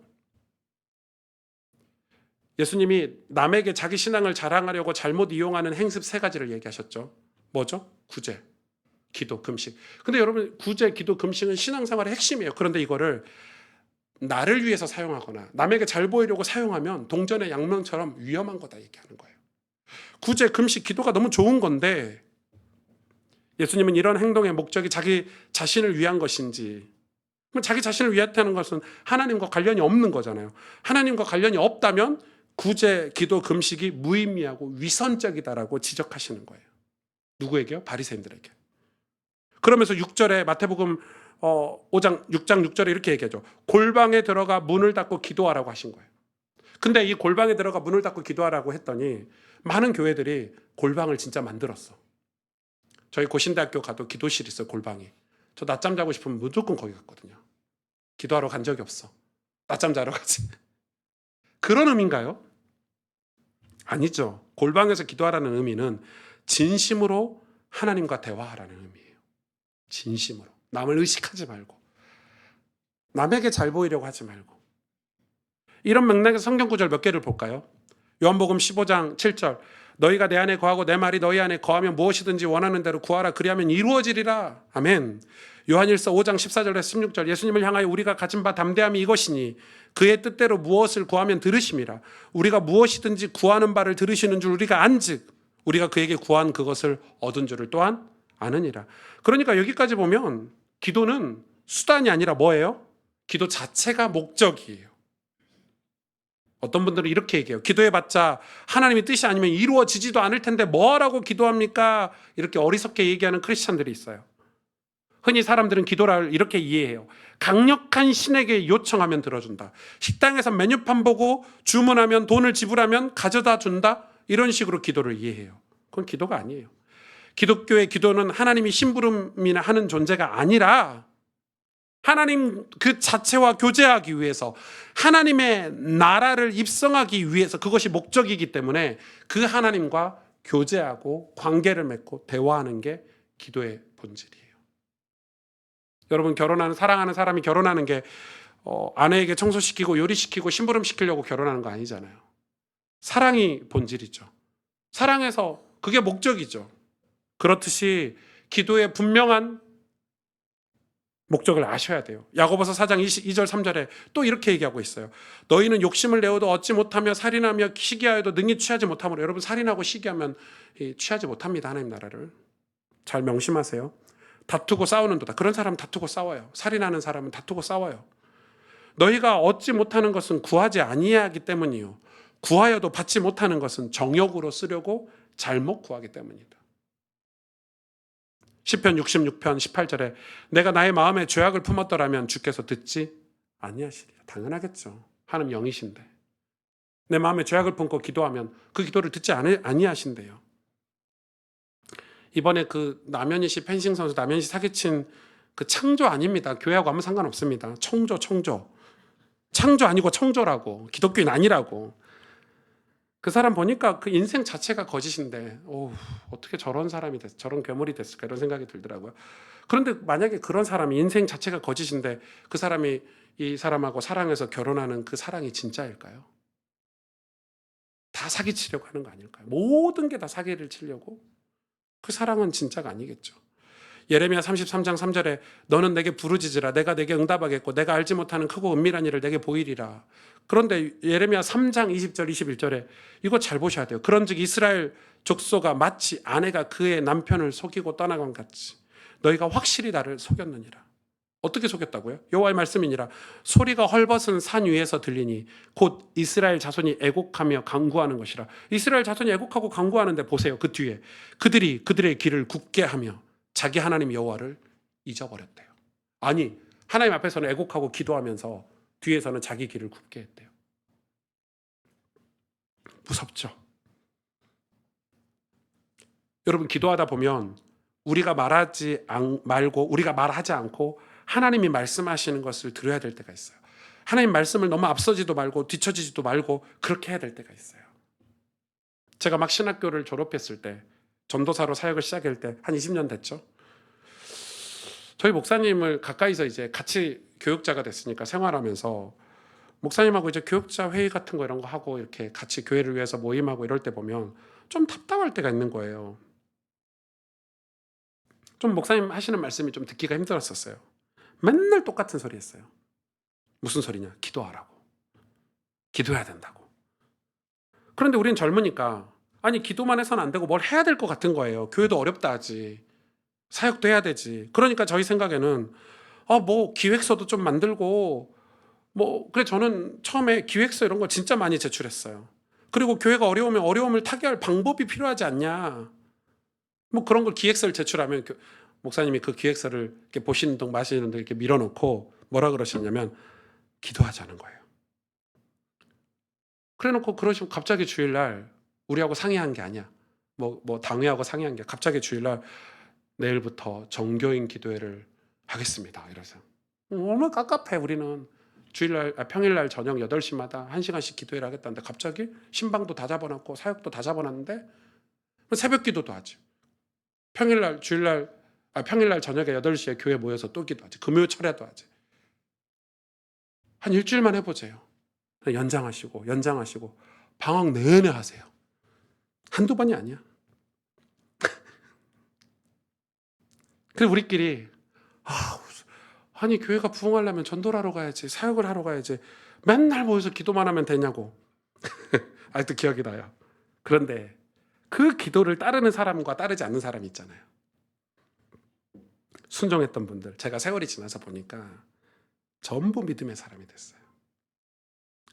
예수님이 남에게 자기 신앙을 자랑하려고 잘못 이용하는 행습 3가지를 얘기하셨죠. 뭐죠? 구제, 기도, 금식. 근데 여러분, 구제, 기도, 금식은 신앙생활의 핵심이에요. 그런데 이거를 나를 위해서 사용하거나 남에게 잘 보이려고 사용하면 동전의 양면처럼 위험한 거다 얘기하는 거예요. 구제, 금식, 기도가 너무 좋은 건데 예수님은 이런 행동의 목적이 자기 자신을 위한 것인지, 자기 자신을 위했다는 것은 하나님과 관련이 없는 거잖아요. 하나님과 관련이 없다면 구제, 기도, 금식이 무의미하고 위선적이다라고 지적하시는 거예요. 누구에게요? 바리새인들에게. 그러면서 6절에 마태복음 6장 6절에 이렇게 얘기하죠. 골방에 들어가 문을 닫고 기도하라고 하신 거예요. 근데 이 골방에 들어가 문을 닫고 기도하라고 했더니 많은 교회들이 골방을 진짜 만들었어. 저희 고신대학교 가도 기도실 있어요, 골방이. 저 낮잠 자고 싶으면 무조건 거기 갔거든요. 기도하러 간 적이 없어. 낮잠 자러 가지. 그런 의미인가요? 아니죠. 골방에서 기도하라는 의미는 진심으로 하나님과 대화하라는 의미예요. 진심으로. 남을 의식하지 말고, 남에게 잘 보이려고 하지 말고. 이런 맥락에서 성경 구절 몇 개를 볼까요? 요한복음 15장 7절. 너희가 내 안에 거하고 내 말이 너희 안에 거하면 무엇이든지 원하는 대로 구하라. 그리하면 이루어지리라. 아멘. 요한일서 5장 14절에서 16절. 예수님을 향하여 우리가 가진 바 담대함이 이것이니 그의 뜻대로 무엇을 구하면 들으심이라. 우리가 무엇이든지 구하는 바를 들으시는 줄 우리가 안즉 우리가 그에게 구한 그것을 얻은 줄을 또한 아느니라. 그러니까 여기까지 보면 기도는 수단이 아니라 뭐예요? 기도 자체가 목적이에요. 어떤 분들은 이렇게 얘기해요. 기도해봤자 하나님의 뜻이 아니면 이루어지지도 않을 텐데 뭐라고 기도합니까? 이렇게 어리석게 얘기하는 크리스찬들이 있어요. 흔히 사람들은 기도를 이렇게 이해해요. 강력한 신에게 요청하면 들어준다. 식당에서 메뉴판 보고 주문하면 돈을 지불하면 가져다 준다. 이런 식으로 기도를 이해해요. 그건 기도가 아니에요. 기독교의 기도는 하나님이 심부름이나 하는 존재가 아니라 하나님 그 자체와 교제하기 위해서, 하나님의 나라를 입성하기 위해서, 그것이 목적이기 때문에 그 하나님과 교제하고 관계를 맺고 대화하는 게 기도의 본질이에요. 여러분, 결혼하는, 사랑하는 사람이 결혼하는 게 아내에게 청소시키고 요리시키고 심부름시키려고 결혼하는 거 아니잖아요. 사랑이 본질이죠. 사랑해서 그게 목적이죠. 그렇듯이 기도의 분명한 목적을 아셔야 돼요. 야고보서 4장 2절 3절에 또 이렇게 얘기하고 있어요. 너희는 욕심을 내어도 얻지 못하며 살인하며 시기하여도 능히 취하지 못하므로. 여러분, 살인하고 시기하면 취하지 못합니다. 하나님 나라를. 잘 명심하세요. 다투고 싸우는도다. 그런 사람은 다투고 싸워요. 살인하는 사람은 다투고 싸워요. 너희가 얻지 못하는 것은 구하지 아니하기 때문이요. 구하여도 받지 못하는 것은 정욕으로 쓰려고 잘못 구하기 때문이다. 시편 66편 18절에 내가 나의 마음에 죄악을 품었더라면 주께서 듣지 아니하시리라. 당연하겠죠. 하나님 영이신데. 내 마음에 죄악을 품고 기도하면 그 기도를 듣지 아니하신대요. 이번에 그 남현희 씨, 펜싱 선수 남현희 씨 사기친 그 창조 아닙니다. 교회하고 아무 상관없습니다. 청조. 창조 아니고 청조라고. 기독교인 아니라고. 그 사람 보니까 그 인생 자체가 거짓인데 어떻게 저런 사람이 됐을까, 저런 괴물이 됐을까, 이런 생각이 들더라고요. 그런데 만약에 그런 사람이 인생 자체가 거짓인데 그 사람이 이 사람하고 사랑해서 결혼하는 그 사랑이 진짜일까요? 다 사기치려고 하는 거 아닐까요? 모든 게 다 사기를 치려고? 그 사랑은 진짜가 아니겠죠. 예레미야 33장 3절에 너는 내게 부르짖으라 내가 내게 응답하겠고 내가 알지 못하는 크고 은밀한 일을 내게 보이리라. 그런데 예레미야 3장 20절 21절에 이거 잘 보셔야 돼요. 그런즉 이스라엘 족속아 마치 아내가 그의 남편을 속이고 떠나간 같이 너희가 확실히 나를 속였느니라. 어떻게 속였다고요? 여호와의 말씀이니라. 소리가 헐벗은 산 위에서 들리니 곧 이스라엘 자손이 애곡하며 간구하는 것이라. 이스라엘 자손이 애곡하고 간구하는데 보세요. 그 뒤에 그들이 그들의 길을 굽게 하며 자기 하나님 여호와를 잊어버렸대요. 아니 하나님 앞에서는 애곡하고 기도하면서 뒤에서는 자기 길을 굽게 했대요. 무섭죠. 여러분 기도하다 보면 우리가 말하지 말고 우리가 말하지 않고 하나님이 말씀하시는 것을 들어야 될 때가 있어요. 하나님 말씀을 너무 앞서지도 말고 뒤처지지도 말고 그렇게 해야 될 때가 있어요. 제가 막 신학교를 졸업했을 때 전도사로 사역을 시작할 때 한 20년 됐죠. 저희 목사님을 가까이서 이제 같이 교육자가 됐으니까 생활하면서 목사님하고 이제 교육자 회의 같은 거 이런 거 하고 이렇게 같이 교회를 위해서 모임하고 이럴 때 보면 좀 답답할 때가 있는 거예요. 좀 목사님 하시는 말씀이 좀 듣기가 힘들었었어요. 맨날 똑같은 소리 했어요. 무슨 소리냐? 기도하라고. 기도해야 된다고. 그런데 우린 젊으니까 아니 기도만 해서는 안 되고 뭘 해야 될 것 같은 거예요. 교회도 어렵다 하지. 사역도 해야 되지. 그러니까 저희 생각에는 뭐 기획서도 좀 만들고 그래 저는 처음에 기획서 이런 거 진짜 많이 제출했어요. 그리고 교회가 어려우면 어려움을 타개할 방법이 필요하지 않냐. 그런 걸 기획서를 제출하면 목사님이 그 기획서를 이렇게 보시는 동 마시는 동 이렇게 밀어놓고 뭐라 그러셨냐면 기도하자는 거예요. 그래놓고 그러시고 갑자기 주일날 우리하고 상의한 게 아니야. 당회하고 상의한 게 갑자기 주일날 내일부터 정교인 기도회를 하겠습니다. 이래서 얼마나 깝깝해. 우리는 주일날 평일날 저녁 8시마다 1시간씩 기도회를 하겠다는데 갑자기 신방도 다 잡아놨고 사역도 다 잡아놨는데 새벽 기도도 하지. 평일날 저녁에 8시에 교회 모여서 또 기도하지. 금요 철야도 하지. 한 일주일만 해보세요. 연장하시고 방학 내내 하세요. 한두 번이 아니야. 그래서 우리끼리 아니 교회가 부흥하려면 전도를 하러 가야지, 사역을 하러 가야지, 맨날 모여서 기도만 하면 되냐고. 아직도 기억이 나요. 그런데 그 기도를 따르는 사람과 따르지 않는 사람이 있잖아요. 순종했던 분들, 제가 세월이 지나서 보니까 전부 믿음의 사람이 됐어요.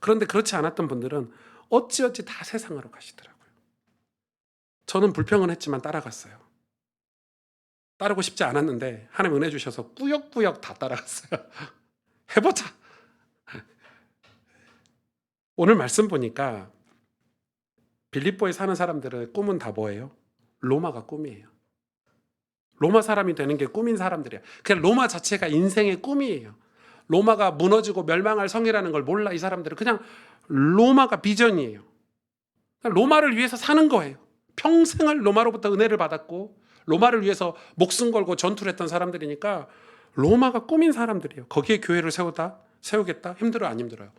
그런데 그렇지 않았던 분들은 어찌어찌 다 세상으로 가시더라고요. 저는 불평은 했지만 따라갔어요. 따르고 싶지 않았는데 하나님 은혜 주셔서 꾸역꾸역 다 따라갔어요. 해보자. 오늘 말씀 보니까 빌립보에 사는 사람들의 꿈은 다 뭐예요? 로마가 꿈이에요. 로마 사람이 되는 게 꿈인 사람들이에요. 그냥 로마 자체가 인생의 꿈이에요. 로마가 무너지고 멸망할 성이라는 걸 몰라 이 사람들은. 그냥 로마가 비전이에요. 로마를 위해서 사는 거예요. 평생을 로마로부터 은혜를 받았고 로마를 위해서 목숨 걸고 전투를 했던 사람들이니까 로마가 꿈인 사람들이에요. 거기에 교회를 세우겠다? 힘들어요? 안 힘들어요?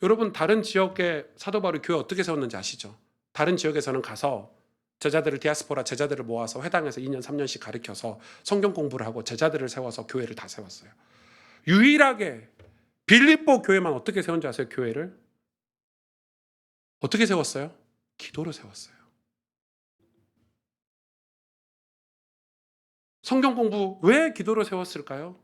여러분 다른 지역의 사도 바울이 교회 어떻게 세웠는지 아시죠? 다른 지역에서는 가서 디아스포라 제자들을 모아서 회당에서 2년 3년씩 가르쳐서 성경 공부를 하고 제자들을 세워서 교회를 다 세웠어요. 유일하게 빌립보 교회만 어떻게 세운지 아세요? 교회를 어떻게 세웠어요? 기도로 세웠어요. 성경 공부 왜 기도로 세웠을까요?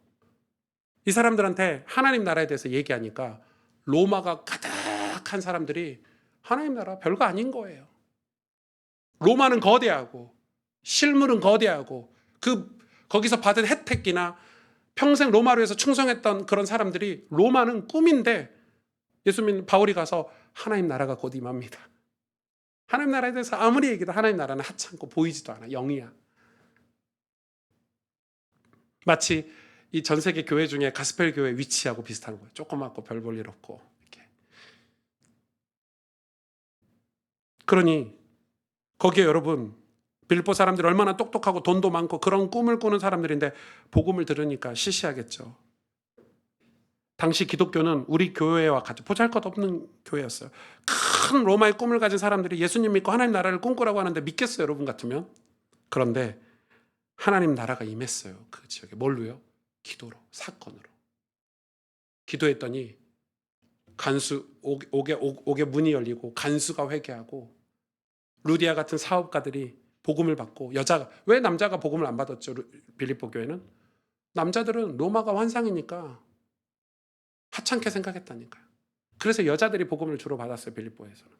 이 사람들한테 하나님 나라에 대해서 얘기하니까 로마가 가득한 사람들이 하나님 나라 별거 아닌 거예요. 로마는 거대하고 실물은 거대하고 거기서 받은 혜택이나 평생 로마로 해서 충성했던 그런 사람들이 로마는 꿈인데 예수 믿는 바울이 가서 하나님 나라가 곧 임합니다. 하나님 나라에 대해서 아무리 얘기해도 하나님 나라는 하찮고 보이지도 않아. 영이야. 마치 이 전 세계 교회 중에 가스펠 교회 위치하고 비슷한 거예요. 조그맣고 별 볼 일 없고 이렇게. 그러니 거기에 여러분 빌립보 사람들이 얼마나 똑똑하고 돈도 많고 그런 꿈을 꾸는 사람들인데 복음을 들으니까 시시하겠죠. 당시 기독교는 우리 교회와 같이 보잘것없는 교회였어요. 큰 로마의 꿈을 가진 사람들이 예수님 믿고 하나님 나라를 꿈꾸라고 하는데 믿겠어요, 여러분 같으면? 그런데 하나님 나라가 임했어요, 그 지역에. 뭘로요? 기도로, 사건으로. 기도했더니 옥의 문이 열리고 간수가 회개하고 루디아 같은 사업가들이 복음을 받고, 왜 남자가 복음을 안 받았죠? 빌립보 교회는 남자들은 로마가 환상이니까 하찮게 생각했다니까요. 그래서 여자들이 복음을 주로 받았어요, 빌립보에서는.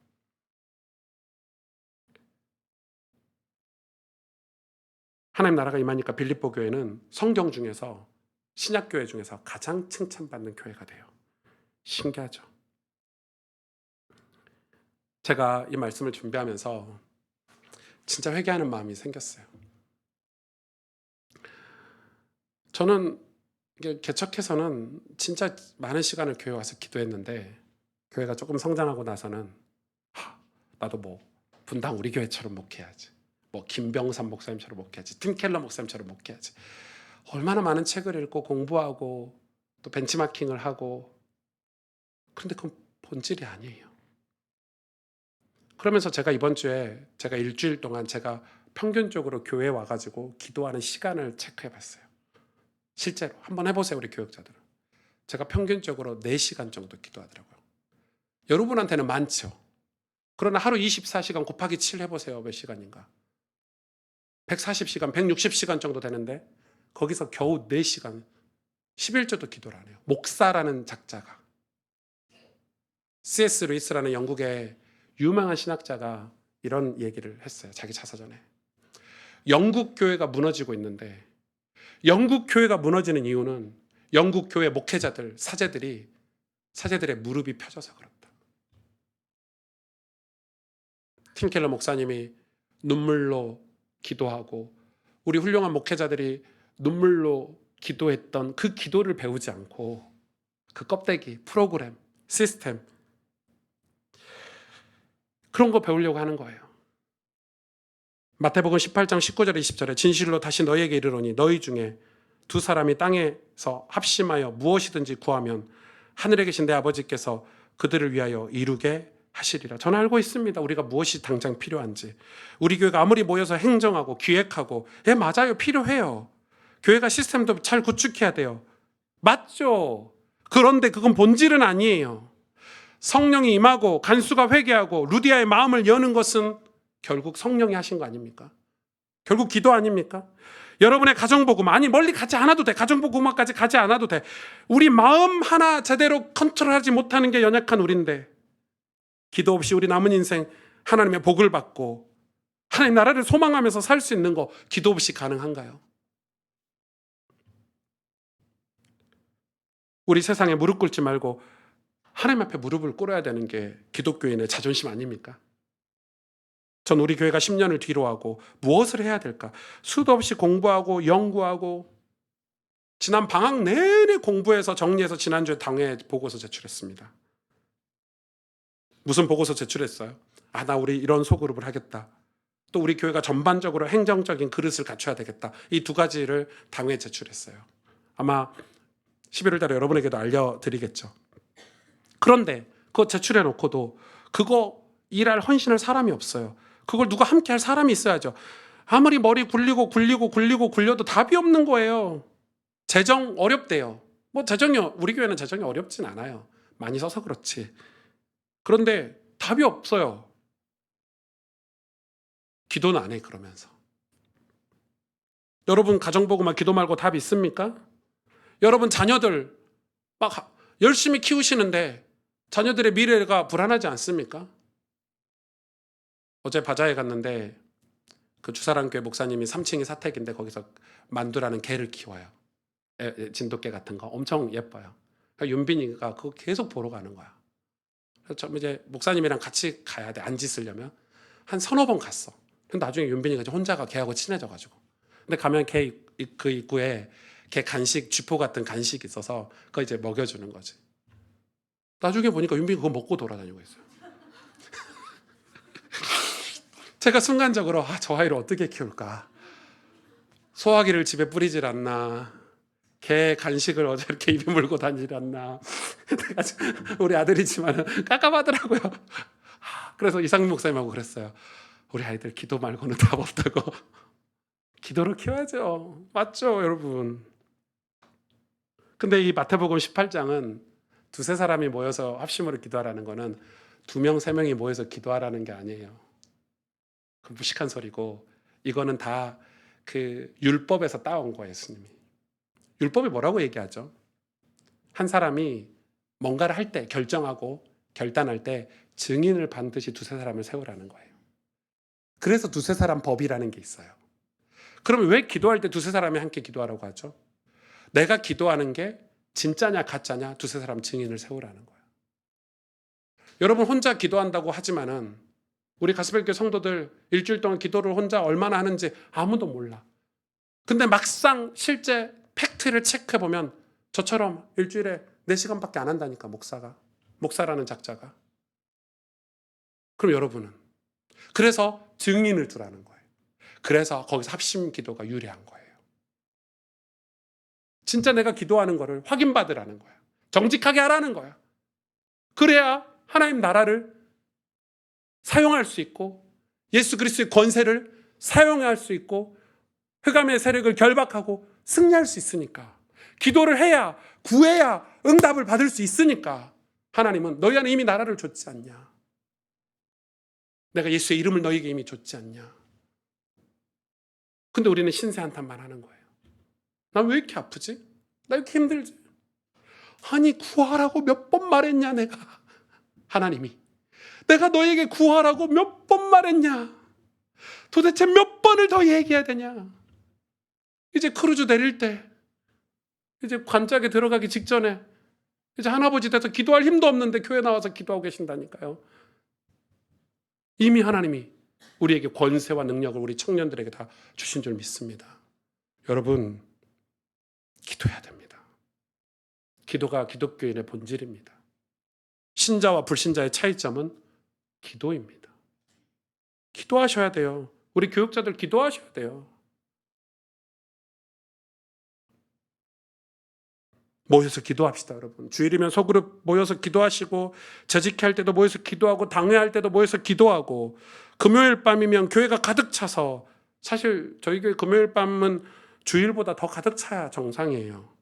하나님 나라가 임하니까 빌립보 교회는 성경 중에서, 신약 교회 중에서 가장 칭찬받는 교회가 돼요. 신기하죠? 제가 이 말씀을 준비하면서 진짜 회개하는 마음이 생겼어요. 저는 개척해서는 진짜 많은 시간을 교회 와서 기도했는데, 교회가 조금 성장하고 나서는 나도 분당 우리 교회처럼 목회해야지, 김병삼 목사님처럼 목회해야지, 팀켈러 목사님처럼 목회해야지. 얼마나 많은 책을 읽고 공부하고 또 벤치마킹을 하고, 그런데 그건 본질이 아니에요. 그러면서 제가 이번 주에 제가 일주일 동안 제가 평균적으로 교회에 와가지고 기도하는 시간을 체크해봤어요. 실제로 한번 해보세요, 우리 교역자들은. 제가 평균적으로 4시간 정도 기도하더라고요. 여러분한테는 많죠. 그러나 하루 24시간 곱하기 7 해보세요. 몇 시간인가? 140시간, 160시간 정도 되는데 거기서 겨우 4시간, 11조도 기도를 안 해요. 목사라는 작자가, C.S. 루이스라는 영국의 유명한 신학자가 이런 얘기를 했어요. 자기 자서전에. 영국 교회가 무너지고 있는데, 영국 교회가 무너지는 이유는 영국 교회 목회자들, 사제들의 무릎이 펴져서 그렇다. 팀켈러 목사님이 눈물로 기도하고 우리 훌륭한 목회자들이 눈물로 기도했던 그 기도를 배우지 않고 그 껍데기, 프로그램, 시스템, 그런 거 배우려고 하는 거예요. 마태복음 18장 19절 20절에 진실로 다시 너희에게 이르노니 너희 중에 2사람이 땅에서 합심하여 무엇이든지 구하면 하늘에 계신 내 아버지께서 그들을 위하여 이루게 하시리라. 저는 알고 있습니다. 우리가 무엇이 당장 필요한지. 우리 교회가 아무리 모여서 행정하고 기획하고, 맞아요, 필요해요. 교회가 시스템도 잘 구축해야 돼요. 맞죠? 그런데 그건 본질은 아니에요. 성령이 임하고 간수가 회개하고 루디아의 마음을 여는 것은 결국 성령이 하신 거 아닙니까? 결국 기도 아닙니까? 여러분의 가정복음, 멀리 가지 않아도 돼. 가정복음까지 가지 않아도 돼. 우리 마음 하나 제대로 컨트롤하지 못하는 게 연약한 우리인데, 기도 없이 우리 남은 인생 하나님의 복을 받고 하나님 나라를 소망하면서 살 수 있는 거 기도 없이 가능한가요? 우리 세상에 무릎 꿇지 말고 하나님 앞에 무릎을 꿇어야 되는 게 기독교인의 자존심 아닙니까? 전 우리 교회가 10년을 뒤로 하고 무엇을 해야 될까? 수도 없이 공부하고 연구하고, 지난 방학 내내 공부해서 정리해서 지난주에 당회 보고서 제출했습니다. 무슨 보고서 제출했어요? 나 우리 이런 소그룹을 하겠다. 또 우리 교회가 전반적으로 행정적인 그릇을 갖춰야 되겠다. 이 2가지를 당회에 제출했어요. 아마 11월 달에 여러분에게도 알려드리겠죠. 그런데 그거 제출해 놓고도 그거 일할 헌신할 사람이 없어요. 그걸 누가 함께 할 사람이 있어야죠. 아무리 머리 굴려도 답이 없는 거예요. 재정 어렵대요. 우리 교회는 재정이 어렵진 않아요. 많이 써서 그렇지. 그런데 답이 없어요. 기도는 안 해, 그러면서. 여러분 가정보고만 기도 말고 답 있습니까? 여러분 자녀들 막 열심히 키우시는데 자녀들의 미래가 불안하지 않습니까? 어제 바자회 갔는데 그 주사랑교회 목사님이 3층이 사택인데 거기서 만두라는 개를 키워요. 진돗개 같은 거 엄청 예뻐요. 그러니까 윤빈이가 그거 계속 보러 가는 거야. 그래서 이제 목사님이랑 같이 가야 돼, 안 짖으려면. 한 3-4번 갔어. 근데 나중에 윤빈이가 이제 혼자가 걔하고 친해져가지고. 근데 가면 그 입구에 걔 간식, 쥐포 같은 간식이 있어서 그거 이제 먹여주는 거지. 나중에 보니까 윤빈이 그거 먹고 돌아다니고 있어요. 제가 순간적으로 저 아이를 어떻게 키울까? 소화기를 집에 뿌리질 않나, 개 간식을 어제 이렇게 입에 물고 다니지 않나. 우리 아들이지만 깝깝하더라고요. 그래서 이상민 목사님하고 그랬어요. 우리 아이들 기도 말고는 답 없다고. 기도를 키워야죠. 맞죠, 여러분? 근데 이 마태복음 18장은 두세 사람이 모여서 합심으로 기도하라는 거는 2명, 3명이 모여서 기도하라는 게 아니에요. 그 무식한 소리고, 이거는 다 그 율법에서 따온 거예요, 예수님이. 율법이 뭐라고 얘기하죠? 한 사람이 뭔가를 할 때, 결정하고 결단할 때 증인을 반드시 두세 사람을 세우라는 거예요. 그래서 두세 사람 법이라는 게 있어요. 그러면 왜 기도할 때 두세 사람이 함께 기도하라고 하죠? 내가 기도하는 게 진짜냐 가짜냐 두세 사람 증인을 세우라는 거예요. 여러분 혼자 기도한다고 하지만은 우리 가스펠교회 성도들 일주일 동안 기도를 혼자 얼마나 하는지 아무도 몰라. 근데 막상 실제 팩트를 체크해보면 저처럼 일주일에 4시간밖에 안 한다니까, 목사라는 작자가. 그럼 여러분은? 그래서 증인을 두라는 거예요. 그래서 거기서 합심 기도가 유리한 거예요. 진짜 내가 기도하는 거를 확인받으라는 거야. 정직하게 하라는 거야. 그래야 하나님 나라를 사용할 수 있고 예수 그리스도의 권세를 사용할 수 있고 흑암의 세력을 결박하고 승리할 수 있으니까. 기도를 해야, 구해야 응답을 받을 수 있으니까. 하나님은 너희 안에 이미 나라를 줬지 않냐. 내가 예수의 이름을 너희에게 이미 줬지 않냐. 근데 우리는 신세 한탄만 하는 거예요. 나 왜 이렇게 아프지? 나 이렇게 힘들지? 아니 구하라고 몇 번 말했냐 내가. 하나님이 내가 너에게 구하라고 몇 번 말했냐. 도대체 몇 번을 더 얘기해야 되냐. 이제 크루즈 내릴 때 이제 관짝에 들어가기 직전에 이제 할아버지 돼서 기도할 힘도 없는데 교회 나와서 기도하고 계신다니까요. 이미 하나님이 우리에게 권세와 능력을 우리 청년들에게 다 주신 줄 믿습니다. 여러분 기도해야 됩니다. 기도가 기독교인의 본질입니다. 신자와 불신자의 차이점은 기도입니다. 기도하셔야 돼요. 우리 교육자들 기도하셔야 돼요. 모여서 기도합시다, 여러분. 주일이면 소그룹 모여서 기도하시고, 재직회 할 때도 모여서 기도하고, 당회할 때도 모여서 기도하고, 금요일 밤이면 교회가 가득 차서, 사실 저희 교회 금요일 밤은 주일보다 더 가득 차야 정상이에요.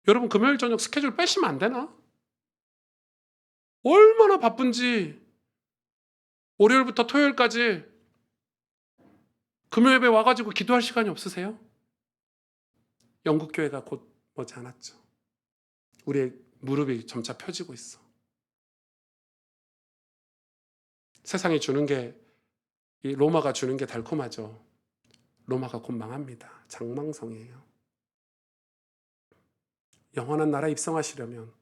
여러분 금요일 저녁 스케줄 빼시면 안 되나? 얼마나 바쁜지 월요일부터 토요일까지 금요 예배 와가지고 기도할 시간이 없으세요? 영국 교회가 곧 머지않았죠. 우리의 무릎이 점차 펴지고 있어. 세상이 주는 게, 이 로마가 주는 게 달콤하죠. 로마가 곧 망합니다. 장망성이에요. 영원한 나라에 입성하시려면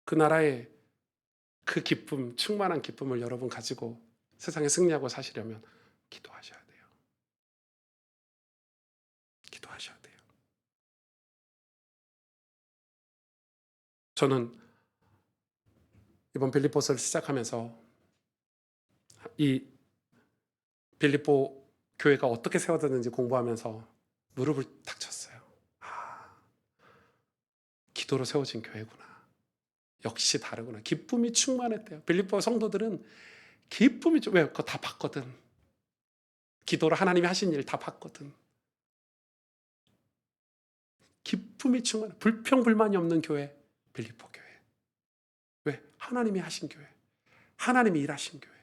그 나라의 그 기쁨, 충만한 기쁨을 여러분 가지고 세상에 승리하고 사시려면 기도하셔야 돼요. 기도하셔야 돼요. 저는 이번 빌립보서를 시작하면서 이 빌립보 교회가 어떻게 세워졌는지 공부하면서 무릎을 탁 쳤어요. 기도로 세워진 교회구나. 역시 다르구나. 기쁨이 충만했대요. 빌립보 성도들은 기쁨이 왜 그거 다 봤거든. 기도로 하나님이 하신 일 다 봤거든. 기쁨이 충만해. 불평불만이 없는 교회, 빌립보 교회. 왜? 하나님이 하신 교회. 하나님이 일하신 교회.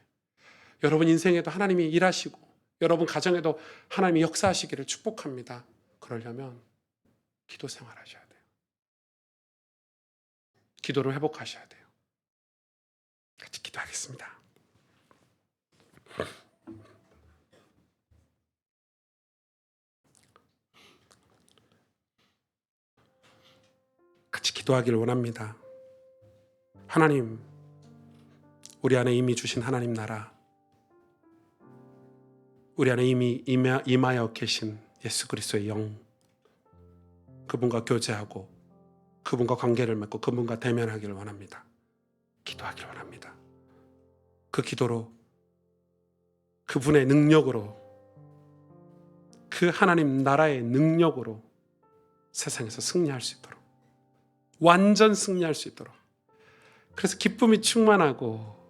여러분 인생에도 하나님이 일하시고 여러분 가정에도 하나님이 역사하시기를 축복합니다. 그러려면 기도 생활하셔야 돼요. 기도를 회복하셔야 돼요. 같이 기도하겠습니다. 같이 기도하기를 원합니다. 하나님, 우리 안에 이미 주신 하나님 나라, 우리 안에 이미 임하여 계신 예수 그리스도의 영, 그분과 교제하고 그분과 관계를 맺고 그분과 대면하기를 원합니다. 기도하기를 원합니다. 그 기도로 그분의 능력으로, 그 하나님 나라의 능력으로 세상에서 승리할 수 있도록, 완전 승리할 수 있도록, 그래서 기쁨이 충만하고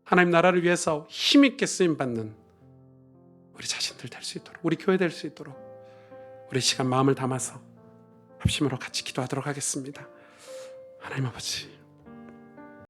하나님 나라를 위해서 힘있게 쓰임받는 우리 자신들 될 수 있도록, 우리 교회 될 수 있도록 우리 시간 마음을 담아서 합심으로 같이 기도하도록 하겠습니다. 하나님 아버지,